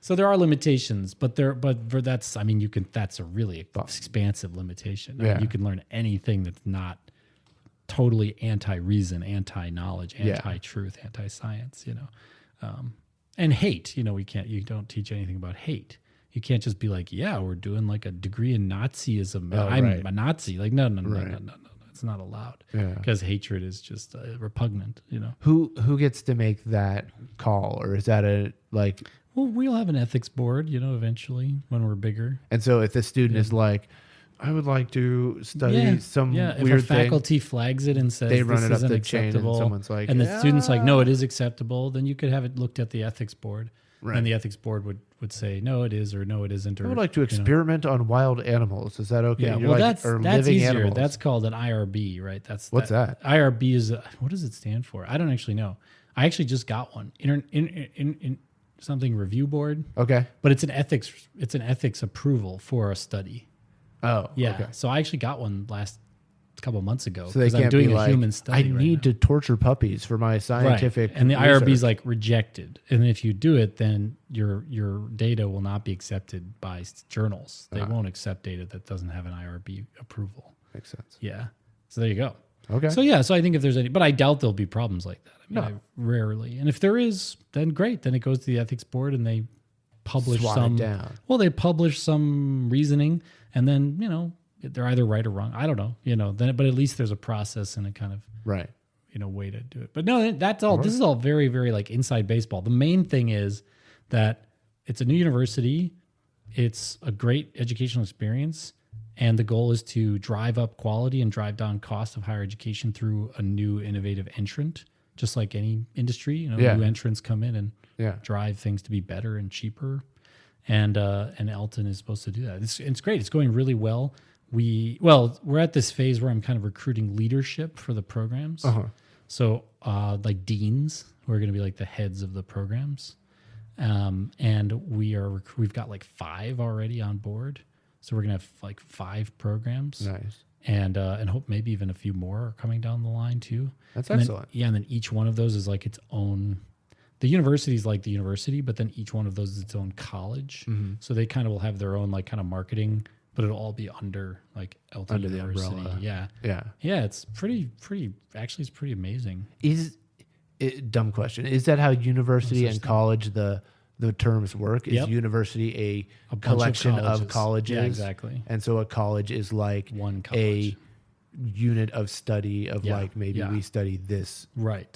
so there are limitations, but for that's that's a really expansive limitation. You can learn anything that's not totally anti-reason, anti-knowledge, anti-truth, anti-science, and hate, you don't teach anything about hate. You can't just be we're doing a degree in Nazism. I'm a Nazi. No, it's not allowed because hatred is just repugnant, Who gets to make that call, or is that Well, we'll have an ethics board, eventually when we're bigger. And so if the student is I would like to study some weird thing. If a faculty flags it and says they run it up the chain and someone's and the student's no, it is acceptable, then you could have it looked at the ethics board. Right. And the ethics board would say, no, it is, or no, it isn't. Or, I would like to experiment on wild animals. Is that okay? Yeah, that's easier. Animals. That's called an IRB, right? What's that? IRB is, what does it stand for? I don't actually know. I actually just got one. In something review board. Okay. But it's an ethics approval for a study. Oh, yeah. Okay. So I actually got one a couple months ago because I'm doing a human study. I need to torture puppies for my scientific and the research. IRB is rejected. And if you do it, then your data will not be accepted by journals. They won't accept data that doesn't have an IRB approval. Makes sense. Yeah. So there you go. Okay. So I think if there's any, but I doubt there'll be problems like that. Rarely. And if there is, then great. Then it goes to the ethics board and they publish they publish some reasoning, and then, they're either right or wrong. I don't know, but at least there's a process and a kind of way to do it. But no, that's all. This is all very, very inside baseball. The main thing is that it's a new university. It's a great educational experience. And the goal is to drive up quality and drive down cost of higher education through a new innovative entrant, just like any industry. New entrants come in and drive things to be better and cheaper. And Elton is supposed to do that. It's great. It's going really well. We're at this phase where I'm kind of recruiting leadership for the programs. So deans who are going to be the heads of the programs. And we've got 5 already on board. So we're going to have 5 programs. Nice. And hope maybe even a few more are coming down the line too. That's excellent. And then each one of those is its own. The university is like the university, but then each one of those is its own college. Mm-hmm. So they kind of will have their own kind of marketing, but it'll all be under Elton University. The umbrella. Yeah. It's pretty. Actually, it's pretty amazing. Dumb question. Is that how university and college the terms work? Is university a collection of colleges? Yeah, exactly. And so a college is one college. A unit of study of we study this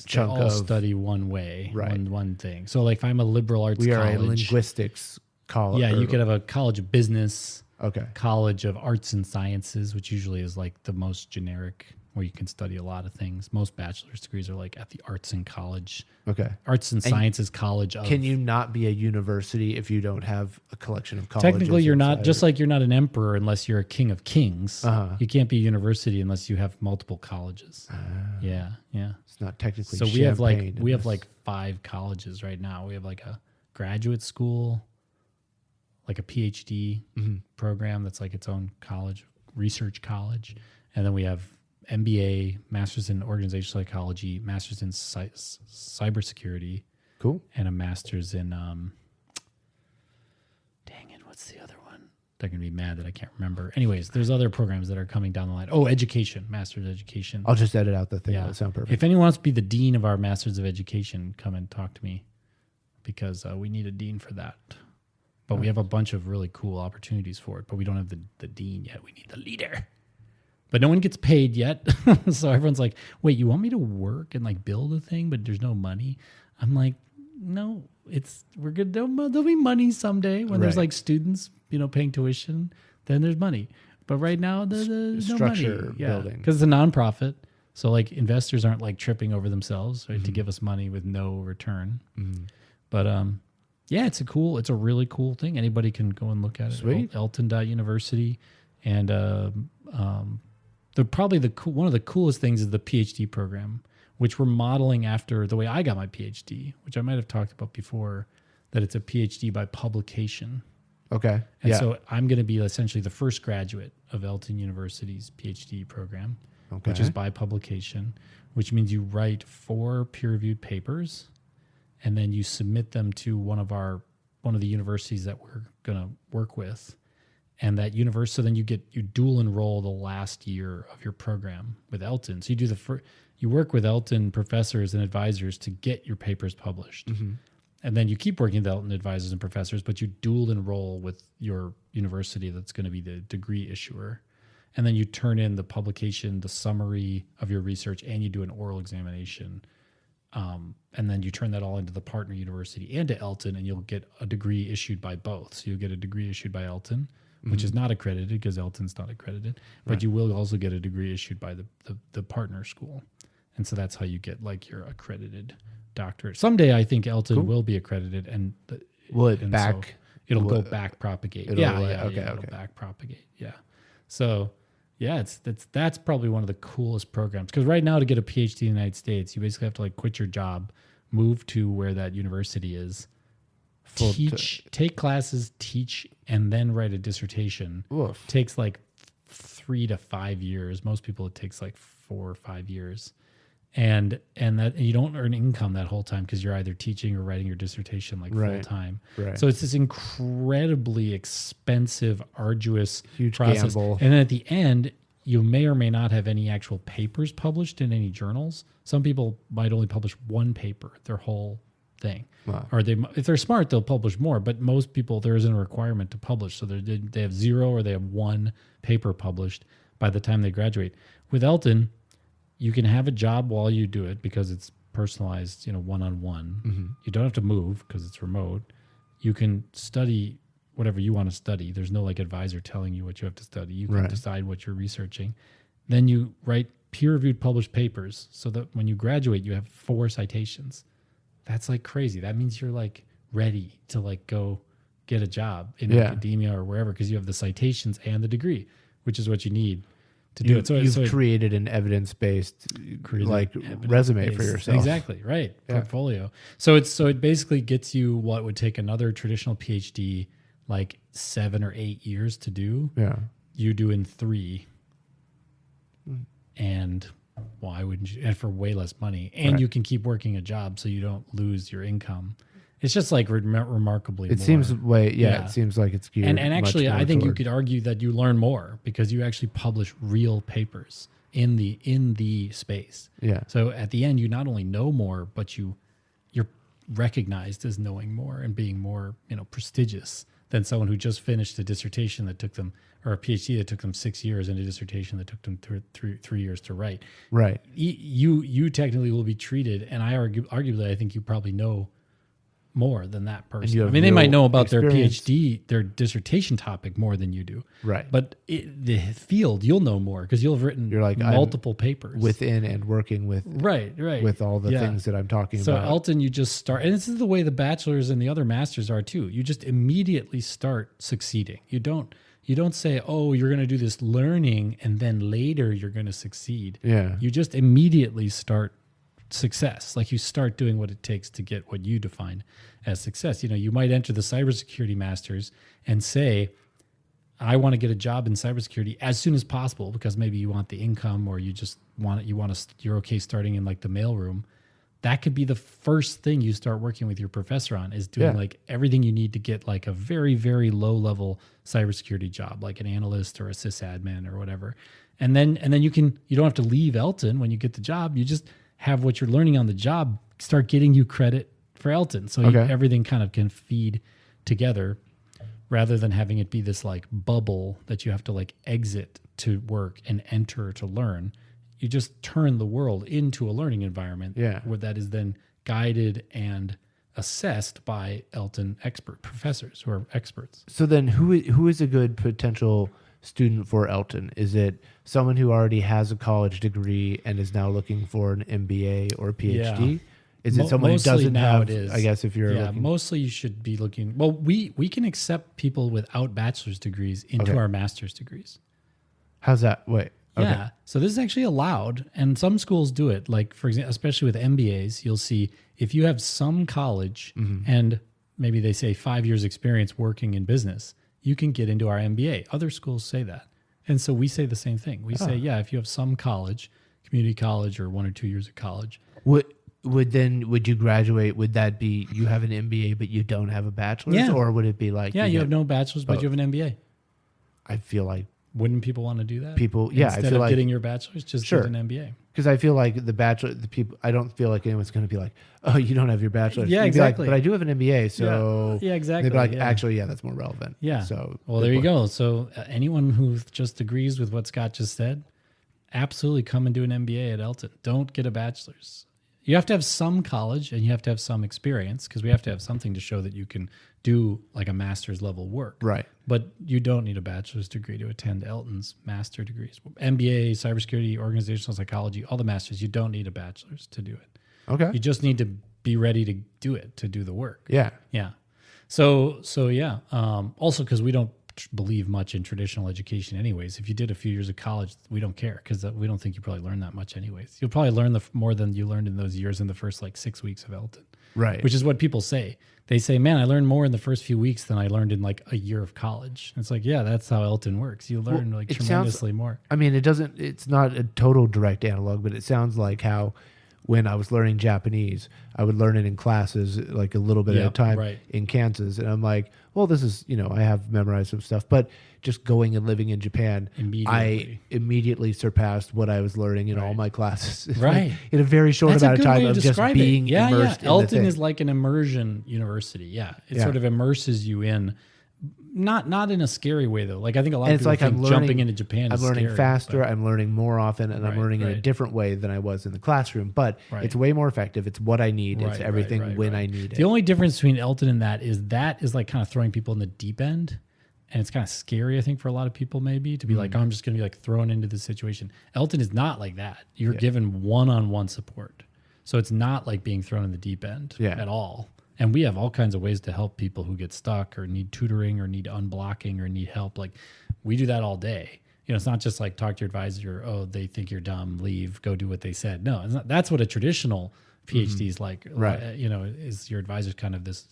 chunk they all study one way, one thing. So if I'm a liberal arts college, we are a linguistics college. Yeah, you could have a college of business, Okay. College of Arts and Sciences, which usually is like the most generic, where you can study a lot of things. Most bachelor's degrees are like at the Arts and College. Okay. Arts and Sciences College. Can you not be a university if you don't have a collection of colleges? Technically, you're not, just like you're not an emperor unless you're a king of kings. You can't be a university unless you have multiple colleges. Yeah. It's not technically so we have like 5 colleges right now. We have like a graduate school, like a PhD program that's like its own college, research college. And then we have MBA, master's in organizational psychology, master's in cybersecurity. Cool. And a master's in, dang it, what's the other one? They're going to be mad that I can't remember. Anyways, there's other programs that are coming down the line. Oh, education, master's education. I'll just edit out the thing. That sound perfect. If anyone wants to be the dean of our master's of education, come and talk to me, because we need a dean for that. But we have a bunch of really cool opportunities for it, but we don't have the dean yet. We need the leader. But no one gets paid yet. So everyone's like, wait, you want me to work and like build a thing, but there's no money? I'm like, no, we're good. There'll be money someday when there's like students, paying tuition, then there's money. But right now, there's structure no money. building. Because it's a nonprofit. So like investors aren't like tripping over themselves, right, to give us money with no return. But yeah, it's a really cool thing. Anybody can go and look at it. Sweet. Elton University. And one of the coolest things is the PhD program, which we're modeling after the way I got my PhD, which I might have talked about before, that it's a PhD by publication. Okay. And so I'm going to be essentially the first graduate of Elton University's PhD program, which is by publication, which means you write 4 peer-reviewed papers, and then you submit them to one of the universities that we're going to work with. And that university, so then you dual enroll the last year of your program with Elton. So you do you work with Elton professors and advisors to get your papers published. And then you keep working with Elton advisors and professors, but you dual enroll with your university that's going to be the degree issuer. And then you turn in the publication, the summary of your research, and you do an oral examination. And then you turn that all into the partner university and to Elton, and you'll get a degree issued by both. So you'll get a degree issued by Elton, which is not accredited because Elton's not accredited, but you will also get a degree issued by the partner school. And so that's how you get like your accredited doctorate. Someday I think Elton will be accredited, and it'll go back propagate. It'll back propagate. Yeah. So yeah, that's probably one of the coolest programs, because right now to get a PhD in the United States, you basically have to like quit your job, move to where that university is, take classes, teach, and then write a dissertation. Oof. Takes like 3 to 5 years. Most people it takes like 4 or 5 years. And that you don't earn income that whole time because you're either teaching or writing your dissertation like full time. Right. So it's this incredibly expensive, arduous huge process. Gamble. And then at the end, you may or may not have any actual papers published in any journals. Some people might only publish one paper, their whole thing. Wow. Or if they're smart, they'll publish more. But most people, there isn't a requirement to publish. So they have 0 or they have 1 paper published by the time they graduate. With Elton, you can have a job while you do it because it's personalized, one-on-one. You don't have to move because it's remote. You can study whatever you want to study. There's no like advisor telling you what you have to study. You can decide what you're researching. Then you write peer-reviewed published papers so that when you graduate, you have 4 citations. That's like crazy. That means you're like ready to like go get a job in academia or wherever because you have the citations and the degree, which is what you need to do it. So you've created an evidence-based resume for yourself. Exactly, right. Yeah. Portfolio. So it basically gets you what would take another traditional PhD like 7 or 8 years to do. Yeah. You do in 3. And why wouldn't you? And for way less money. And you can keep working a job so you don't lose your income. It's just like remarkably it more. It seems like it's geared. And actually, I think you could argue that you learn more because you actually publish real papers in the space. Yeah. So at the end, you not only know more, but you're recognized as knowing more and being more, prestigious than someone who just finished a dissertation that took them, or a PhD that took them 6 years, and a dissertation that took them 3 years to write. Right. You technically will be treated, and arguably, I think you probably know more than that person. I mean, they might know about their PhD, their dissertation topic more than you do. Right. But the field, you'll know more because you'll have written multiple papers. Within and working with. Right. With all the things that I'm talking about. So Elton, you just start, and this is the way the bachelors and the other masters are too. You just immediately start succeeding. You don't say, oh, you're going to do this learning and then later you're going to succeed. Yeah. You just immediately start success. Like you start doing what it takes to get what you define as success. You might enter the cybersecurity masters and say, I want to get a job in cybersecurity as soon as possible because maybe you want the income or you just want it, you're okay starting in like the mailroom. That could be the first thing you start working with your professor on is doing like everything you need to get like a very, very low level cybersecurity job, like an analyst or a sysadmin or whatever. And then you don't have to leave Elton when you get the job. You just have what you're learning on the job start getting you credit for Elton. So everything kind of can feed together rather than having it be this like bubble that you have to like exit to work and enter to learn. You just turn the world into a learning environment where that is then guided and assessed by Elton expert professors who are experts. So then who is a good potential student for Elton? Is it someone who already has a college degree and is now looking for an MBA or PhD? Yeah. Is it someone who doesn't have, I guess if you're looking? Mostly you should be looking, well, we can accept people without bachelor's degrees into our master's degrees. How's that? Wait. Okay. Yeah. So this is actually allowed, and some schools do it. Like, for example, especially with MBAs, you'll see if you have some college and maybe they say 5 years experience working in business, you can get into our MBA. Other schools say that. And so we say the same thing. We say, if you have some college, community college or 1 or 2 years of college. Would you graduate? Would that be you have an MBA but you don't have a bachelor's? Yeah. Or would it be like you have no bachelor's but you have an MBA? I feel like wouldn't people want to do that? Instead of getting your bachelor's, just get an MBA. Because I feel like I don't feel like anyone's going to be like, oh, you don't have your bachelor's. Yeah, exactly. Like, but I do have an MBA, so yeah, exactly. They'd be like, actually, that's more relevant. Yeah. So well, there you go. So anyone who just agrees with what Scott just said, absolutely come and do an MBA at Elton. Don't get a bachelor's. You have to have some college and you have to have some experience because we have to have something to show that you can do like a master's level work. Right. But you don't need a bachelor's degree to attend Elton's master degrees. MBA, cybersecurity, organizational psychology, all the masters, you don't need a bachelor's to do it. Okay. You just need to be ready to do it, to do the work. Yeah. Yeah. So yeah. Also because we don't believe much in traditional education anyways. If you did a few years of college, we don't care because we don't think you probably learn that much anyways. You'll probably learn more than you learned in those years in the first like 6 weeks of Elton. Right. Which is what people say. They say, man, I learned more in the first few weeks than I learned in like a year of college. And it's like, yeah, that's how Elton works. You learn tremendously more. I mean, it's not a total direct analog, but it sounds like how when I was learning Japanese, I would learn it in classes like a little bit at a time in Kansas. And I'm like, well, this is, I have memorized some stuff. But just going and living in Japan, I immediately surpassed what I was learning in all my classes. Right. in a very short amount of time of just being immersed in Elton is like an immersion university. Yeah. It sort of immerses you in. Not in a scary way though. Like I think a lot of people think jumping into Japan is learning scary, faster. I'm learning more often, and I'm learning in a different way than I was in the classroom. But it's way more effective. It's what I need. It's everything when I need it. The only difference between Elton and that is like kind of throwing people in the deep end, and it's kind of scary. I think for a lot of people maybe to be like, oh, I'm just going to be like thrown into this situation. Elton is not like that. You're given one-on-one support, so it's not like being thrown in the deep end at all. And we have all kinds of ways to help people who get stuck or need tutoring or need unblocking or need help. Like we do that all day. It's not just like talk to your advisor. Oh, they think you're dumb. Leave. Go do what they said. No, it's not. That's what a traditional PhD is like. Right. Is your advisor's kind of this,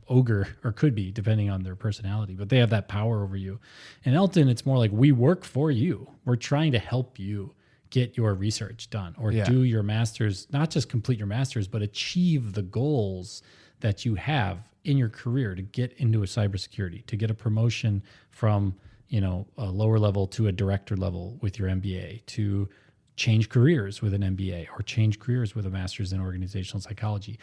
ogre or could be depending on their personality, but they have that power over you. In Elton, it's more like we work for you. We're trying to help you get your research done or do your master's, not just complete your master's, but achieve the goals that you have in your career to get into a cybersecurity, to get a promotion from, a lower level to a director level with your MBA, to change careers with an MBA or change careers with a master's in organizational psychology.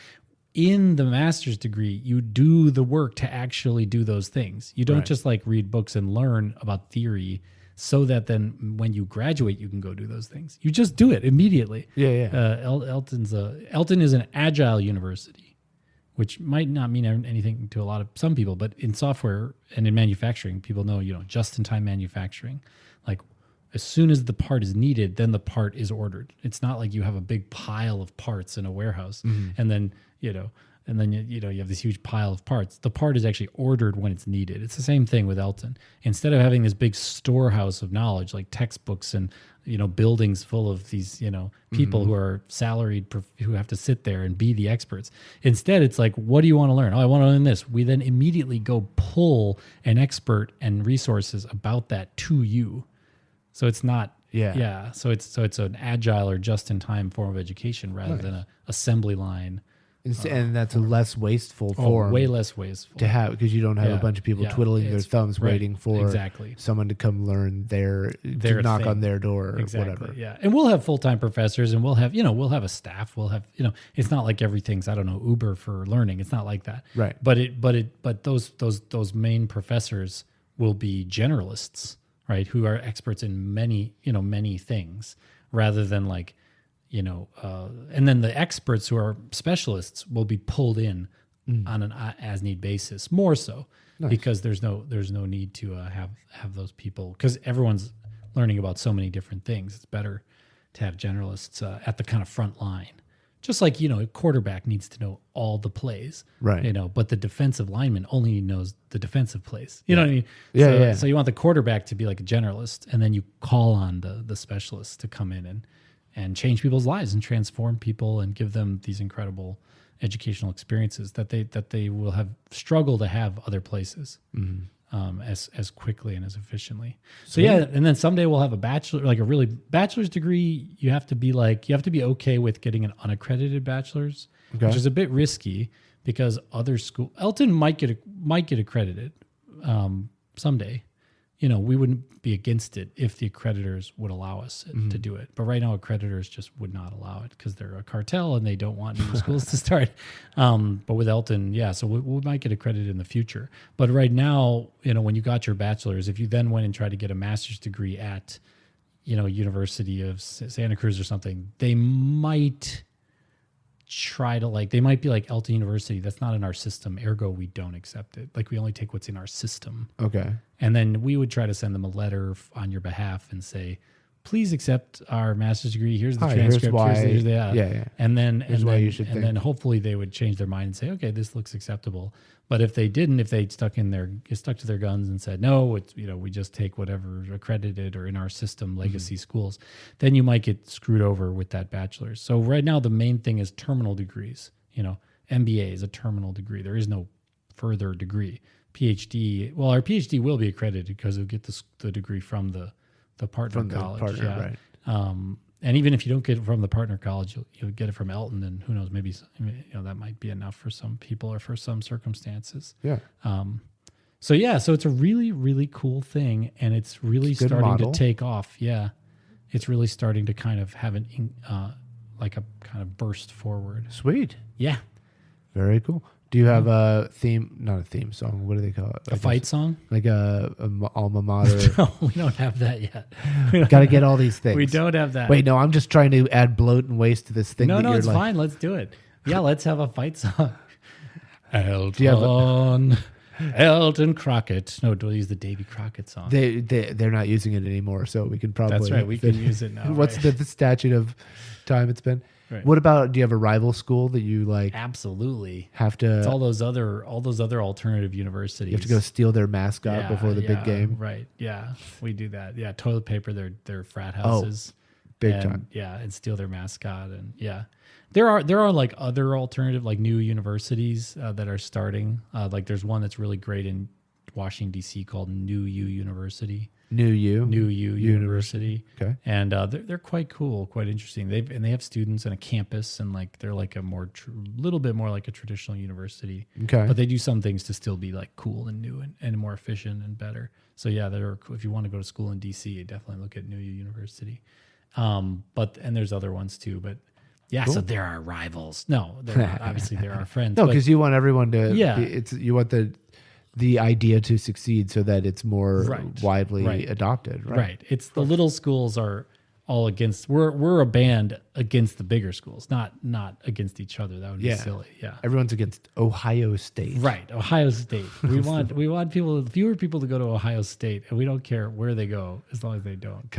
In the master's degree, you do the work to actually do those things. You don't just like read books and learn about theory so that then when you graduate, you can go do those things. You just do it immediately. Elton is an agile university, which might not mean anything to some people, but in software and in manufacturing, people know, just-in-time manufacturing. Like as soon as the part is needed, then the part is ordered. It's not like you have a big pile of parts in a warehouse and then, and then you have this huge pile of parts. The part is actually ordered when it's needed. It's the same thing with Elton. Instead of having this big storehouse of knowledge like textbooks and buildings full of these people who are salaried, who have to sit there and be the experts, instead it's like, what do you want to learn? Oh, I want to learn this. We then immediately go pull an expert and resources about that to you. So it's not so it's an agile or just in time form of education rather than a assembly line. And that's a less wasteful form. Way less wasteful. To have, because you don't have a bunch of people twiddling their thumbs waiting for someone to come learn to knock thing. On their door or whatever. Yeah. And we'll have full-time professors and we'll have a staff. We'll have, it's not like everything's, I don't know, Uber for learning. It's not like that. Right. But those main professors will be generalists, right? Who are experts in many things rather than like, and then the experts who are specialists will be pulled in on an as need basis, more so because there's no need to have those people, because everyone's learning about so many different things. It's better to have generalists at the kind of front line. Just like, a quarterback needs to know all the plays, right? But the defensive lineman only knows the defensive plays. You know what I mean? Yeah, So you want the quarterback to be like a generalist, and then you call on the specialists to come in and change people's lives and transform people and give them these incredible educational experiences that they will have struggled to have other places as quickly and as efficiently. So and then someday we'll have a bachelor's degree. You have to be okay with getting an unaccredited bachelor's, which is a bit risky because other Elton might get accredited someday. We wouldn't be against it if the accreditors would allow us to do it. But right now, accreditors just would not allow it because they're a cartel and they don't want new schools to start. But with Elton, so we might get accredited in the future. But right now, when you got your bachelor's, if you then went and tried to get a master's degree at, University of Santa Cruz or something, they might they might be like Elton University. That's not in our system. Ergo, we don't accept it. Like we only take what's in our system. Okay. And then we would try to send them a letter on your behalf and say, please accept our master's degree. Here's the transcript. Here's why. Yeah. And then hopefully they would change their mind and say, okay, this looks acceptable. But if they didn't, if they stuck to their guns and said, no, it's, we just take whatever accredited or in our system legacy schools, then you might get screwed over with that bachelor's. So right now, the main thing is terminal degrees. MBA is a terminal degree. There is no further degree. PhD, well, our PhD will be accredited because we'll get the degree from the partner college. And even if you don't get it from the partner college, you'll get it from Elton, and who knows, maybe that might be enough for some people or for some circumstances. Yeah. So it's a really, really cool thing, and it's really starting to take off. Yeah, it's really starting to kind of have like a kind of burst forward. Sweet. Yeah. Very cool. Do you have a theme? Not a theme song. What do they call it? A fight song? Like a alma mater? No, we don't have that yet. Got to get all these things. We don't have that. Wait, no, I'm just trying to add bloat and waste to this thing. No, it's fine. Let's do it. Yeah, let's have a fight song. Elton Crockett. No, we'll use the Davy Crockett song. They're not using it anymore, so we can probably. That's right. We can use it now. What's the statute of time it's been? Right. What about? Do you have a rival school that you like? Absolutely. Have to. It's all those other alternative universities. You have to go steal their mascot before the big game. Right. Yeah, we do that. Yeah, toilet paper their frat houses. Big time. Yeah, and steal their mascot, and there are like other alternative like new universities that are starting. Like there's one that's really great in Washington D.C. called New U University. New U University. Okay. And they're quite cool, quite interesting. They have students and a campus, and like they're like a more little bit more like a traditional university. Okay. But they do some things to still be like cool and new and more efficient and better. So if you want to go to school in DC, you definitely look at New U University. And there's other ones too, but yeah, cool. So there are rivals. No, obviously there are friends. No, because you want everyone to. Yeah. You want the idea to succeed so that it's more widely adopted. Right. It's the little schools are all against. We're a band against the bigger schools, not against each other. That would be silly. Yeah. Everyone's against Ohio State. Right. Ohio State. We want fewer people to go to Ohio State, and we don't care where they go as long as they don't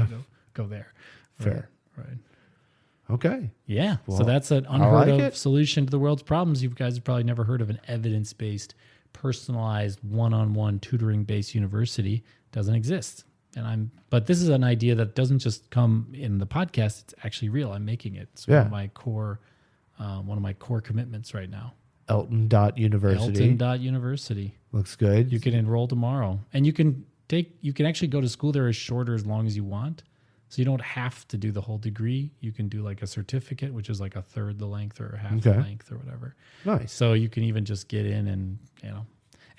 go there. Fair. Right. Okay. Yeah. Well, so that's an unheard of solution to the world's problems. You guys have probably never heard of an evidence-based, personalized, one-on-one tutoring-based university. Doesn't exist. But this is an idea that doesn't just come in the podcast. It's actually real. I'm making it. It's one of my core commitments right now. Elton.University. Elton.University. Looks good. You can enroll tomorrow, and you can actually go to school there as short or as long as you want. So you don't have to do the whole degree. You can do like a certificate, which is like a third the length or half the length or whatever. Nice. So you can even just get in and,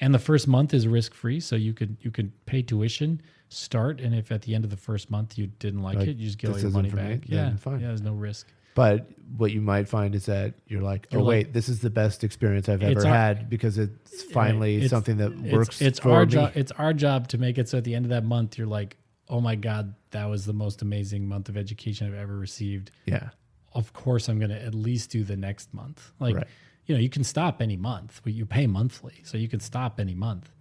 and the first month is risk-free. So you could pay tuition, start, and if at the end of the first month you didn't like it, you just get all your money back. Fine. Yeah, there's no risk. But what you might find is that you're like, wait, this is the best experience I've ever had because it's finally something that works for me. It's our job to make it so at the end of that month you're like, oh my God, that was the most amazing month of education I've ever received. Yeah. Of course, I'm going to at least do the next month. You can stop any month. You pay monthly, so you can stop any month.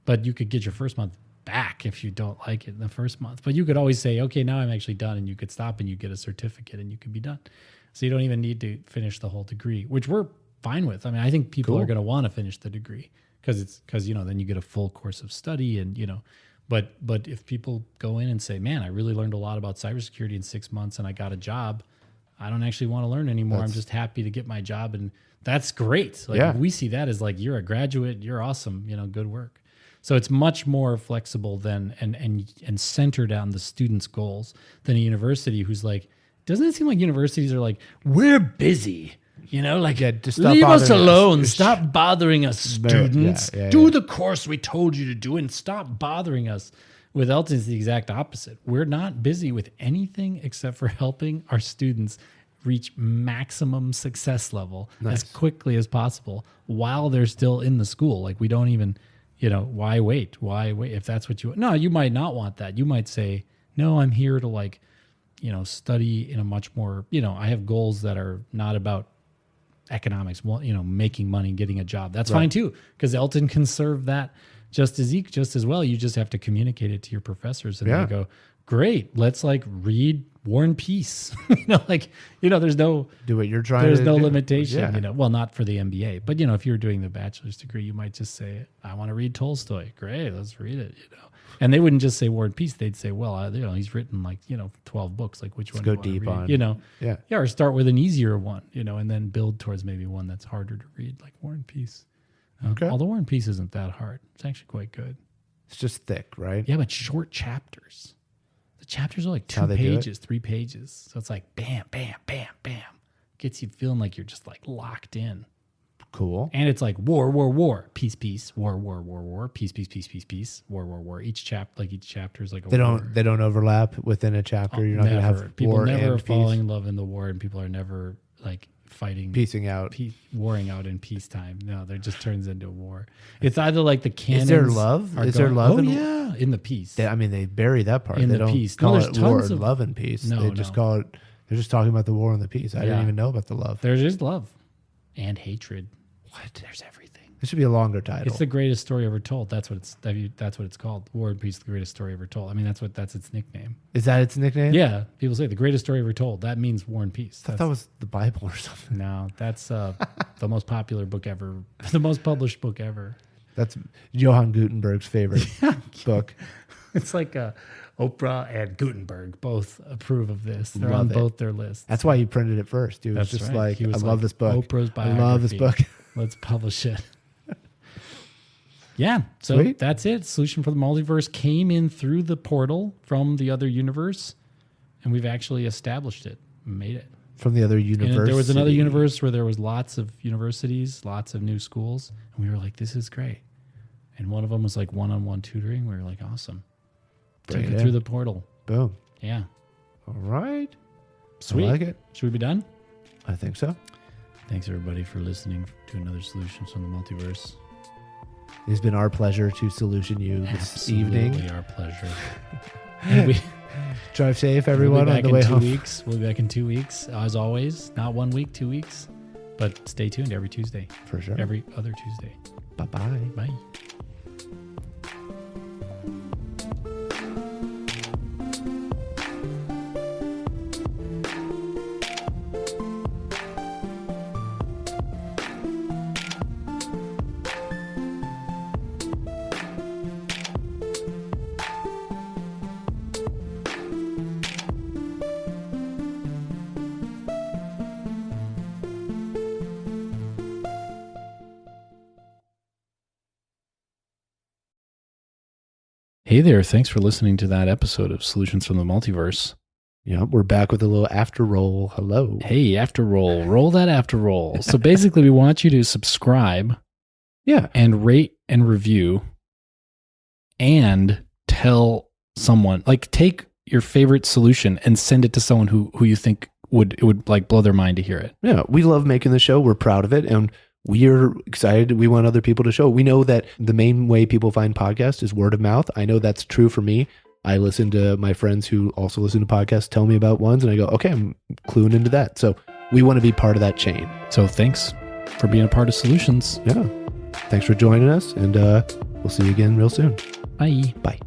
But you could get your first month back if you don't like it in the first month. But you could always say, okay, now I'm actually done, and you could stop and you get a certificate and you could be done. So you don't even need to finish the whole degree, which we're fine with. I mean, I think people are going to want to finish the degree because then you get a full course of study and, But if people go in and say, man, I really learned a lot about cybersecurity in 6 months and I got a job, I don't actually want to learn anymore. I'm just happy to get my job. And that's great. We see that as like, you're a graduate, you're awesome, good work. So it's much more flexible than and centered on the student's goals than a university who's like, doesn't it seem like universities are like, we're busy. Just leave us alone. Us. Stop bothering us, students. Do the course we told you to do and stop bothering us. With Elton, it's the exact opposite. We're not busy with anything except for helping our students reach maximum success level as quickly as possible while they're still in the school. Like we don't even, why wait? Why wait? If that's what you want. No, you might not want that. You might say, no, I'm here to study in a much more, I have goals that are not about economics, making money, getting a job. That's fine too, because Elton can serve that just as well. You just have to communicate it to your professors, and they go, "Great, let's read War and Peace." There's no do what you're trying. There's to no do. limitation. Well, not for the MBA, but if you're doing the bachelor's degree, you might just say, "I want to read Tolstoy." Great, let's read it. And they wouldn't just say War and Peace. They'd say, well, he's written 12 books. Like which one? Let's go deep on. Or start with an easier one, and then build towards maybe one that's harder to read, like War and Peace. Although War and Peace isn't that hard. It's actually quite good. It's just thick, right? Yeah, but short chapters. The chapters are like 2 pages, 3 pages. So it's like bam, bam, bam, bam. Gets you feeling like you're just locked in. Cool. And it's like war, war, war, peace, peace, war, war, war, war, peace, peace, peace, peace, peace, war, war, war. Each chapter is like a war. They don't overlap within a chapter. You're not going to have people war never and falling peace. in love in the war, and people are never fighting, piecing out, warring out in peacetime. No, there just turns into a war. It's either like the cannons. Is there love? Is there love? In the peace. They bury that part. In they the don't peace. Call it war and love and peace. No, they just call it. They're just talking about the war and the peace. I didn't even know about the love. There's just love and hatred. What? There's everything. This should be a longer title. It's the greatest story ever told. That's what it's called. War and Peace, the greatest story ever told. I mean, that's its nickname. Is that its nickname? Yeah. People say the greatest story ever told. That means War and Peace. I thought that was the Bible or something. No, that's the most popular book ever. The most published book ever. That's Johann Gutenberg's favorite book. It's like Oprah and Gutenberg both approve of this. They're on both their lists. That's why he printed it first. He was just I love this book. Oprah's biography. I love this book. Let's publish it. Yeah, so Sweet. That's it. Solution for the Multiverse came in through the portal from the other universe, and we've actually established it, made it. From the other universe? And there was another universe where there was lots of universities, lots of new schools, and we were like, this is great. And one of them was like one-on-one tutoring. We were like, awesome. Took it through the portal. Boom. Yeah. All right. Sweet. I like it. Should we be done? I think so. Thanks, everybody, for listening to another Solutions from the Multiverse. It's been our pleasure to solution you this evening. Absolutely our pleasure. And drive safe, everyone, on the way home. We'll be back in 2 weeks, as always. Not 1 week, 2 weeks. But stay tuned every Tuesday. For sure. Every other Tuesday. Bye-bye. Bye. Hey there. Thanks for listening to that episode of Solutions from the Multiverse. Yeah, we're back with a little after roll. Hello. Hey, after roll. Roll that after roll. So basically, we want you to subscribe. Yeah. And rate and review and tell someone, like take your favorite solution and send it to someone who you think it would like blow their mind to hear it. Yeah. We love making the show. We're proud of it. And we're excited. We want other people to show. We know that the main way people find podcasts is word of mouth. I know that's true for me. I listen to my friends who also listen to podcasts tell me about ones and I go, okay, I'm cluing into that. So we want to be part of that chain. So thanks for being a part of Solutions. Yeah. Thanks for joining us, and we'll see you again real soon. Bye. Bye.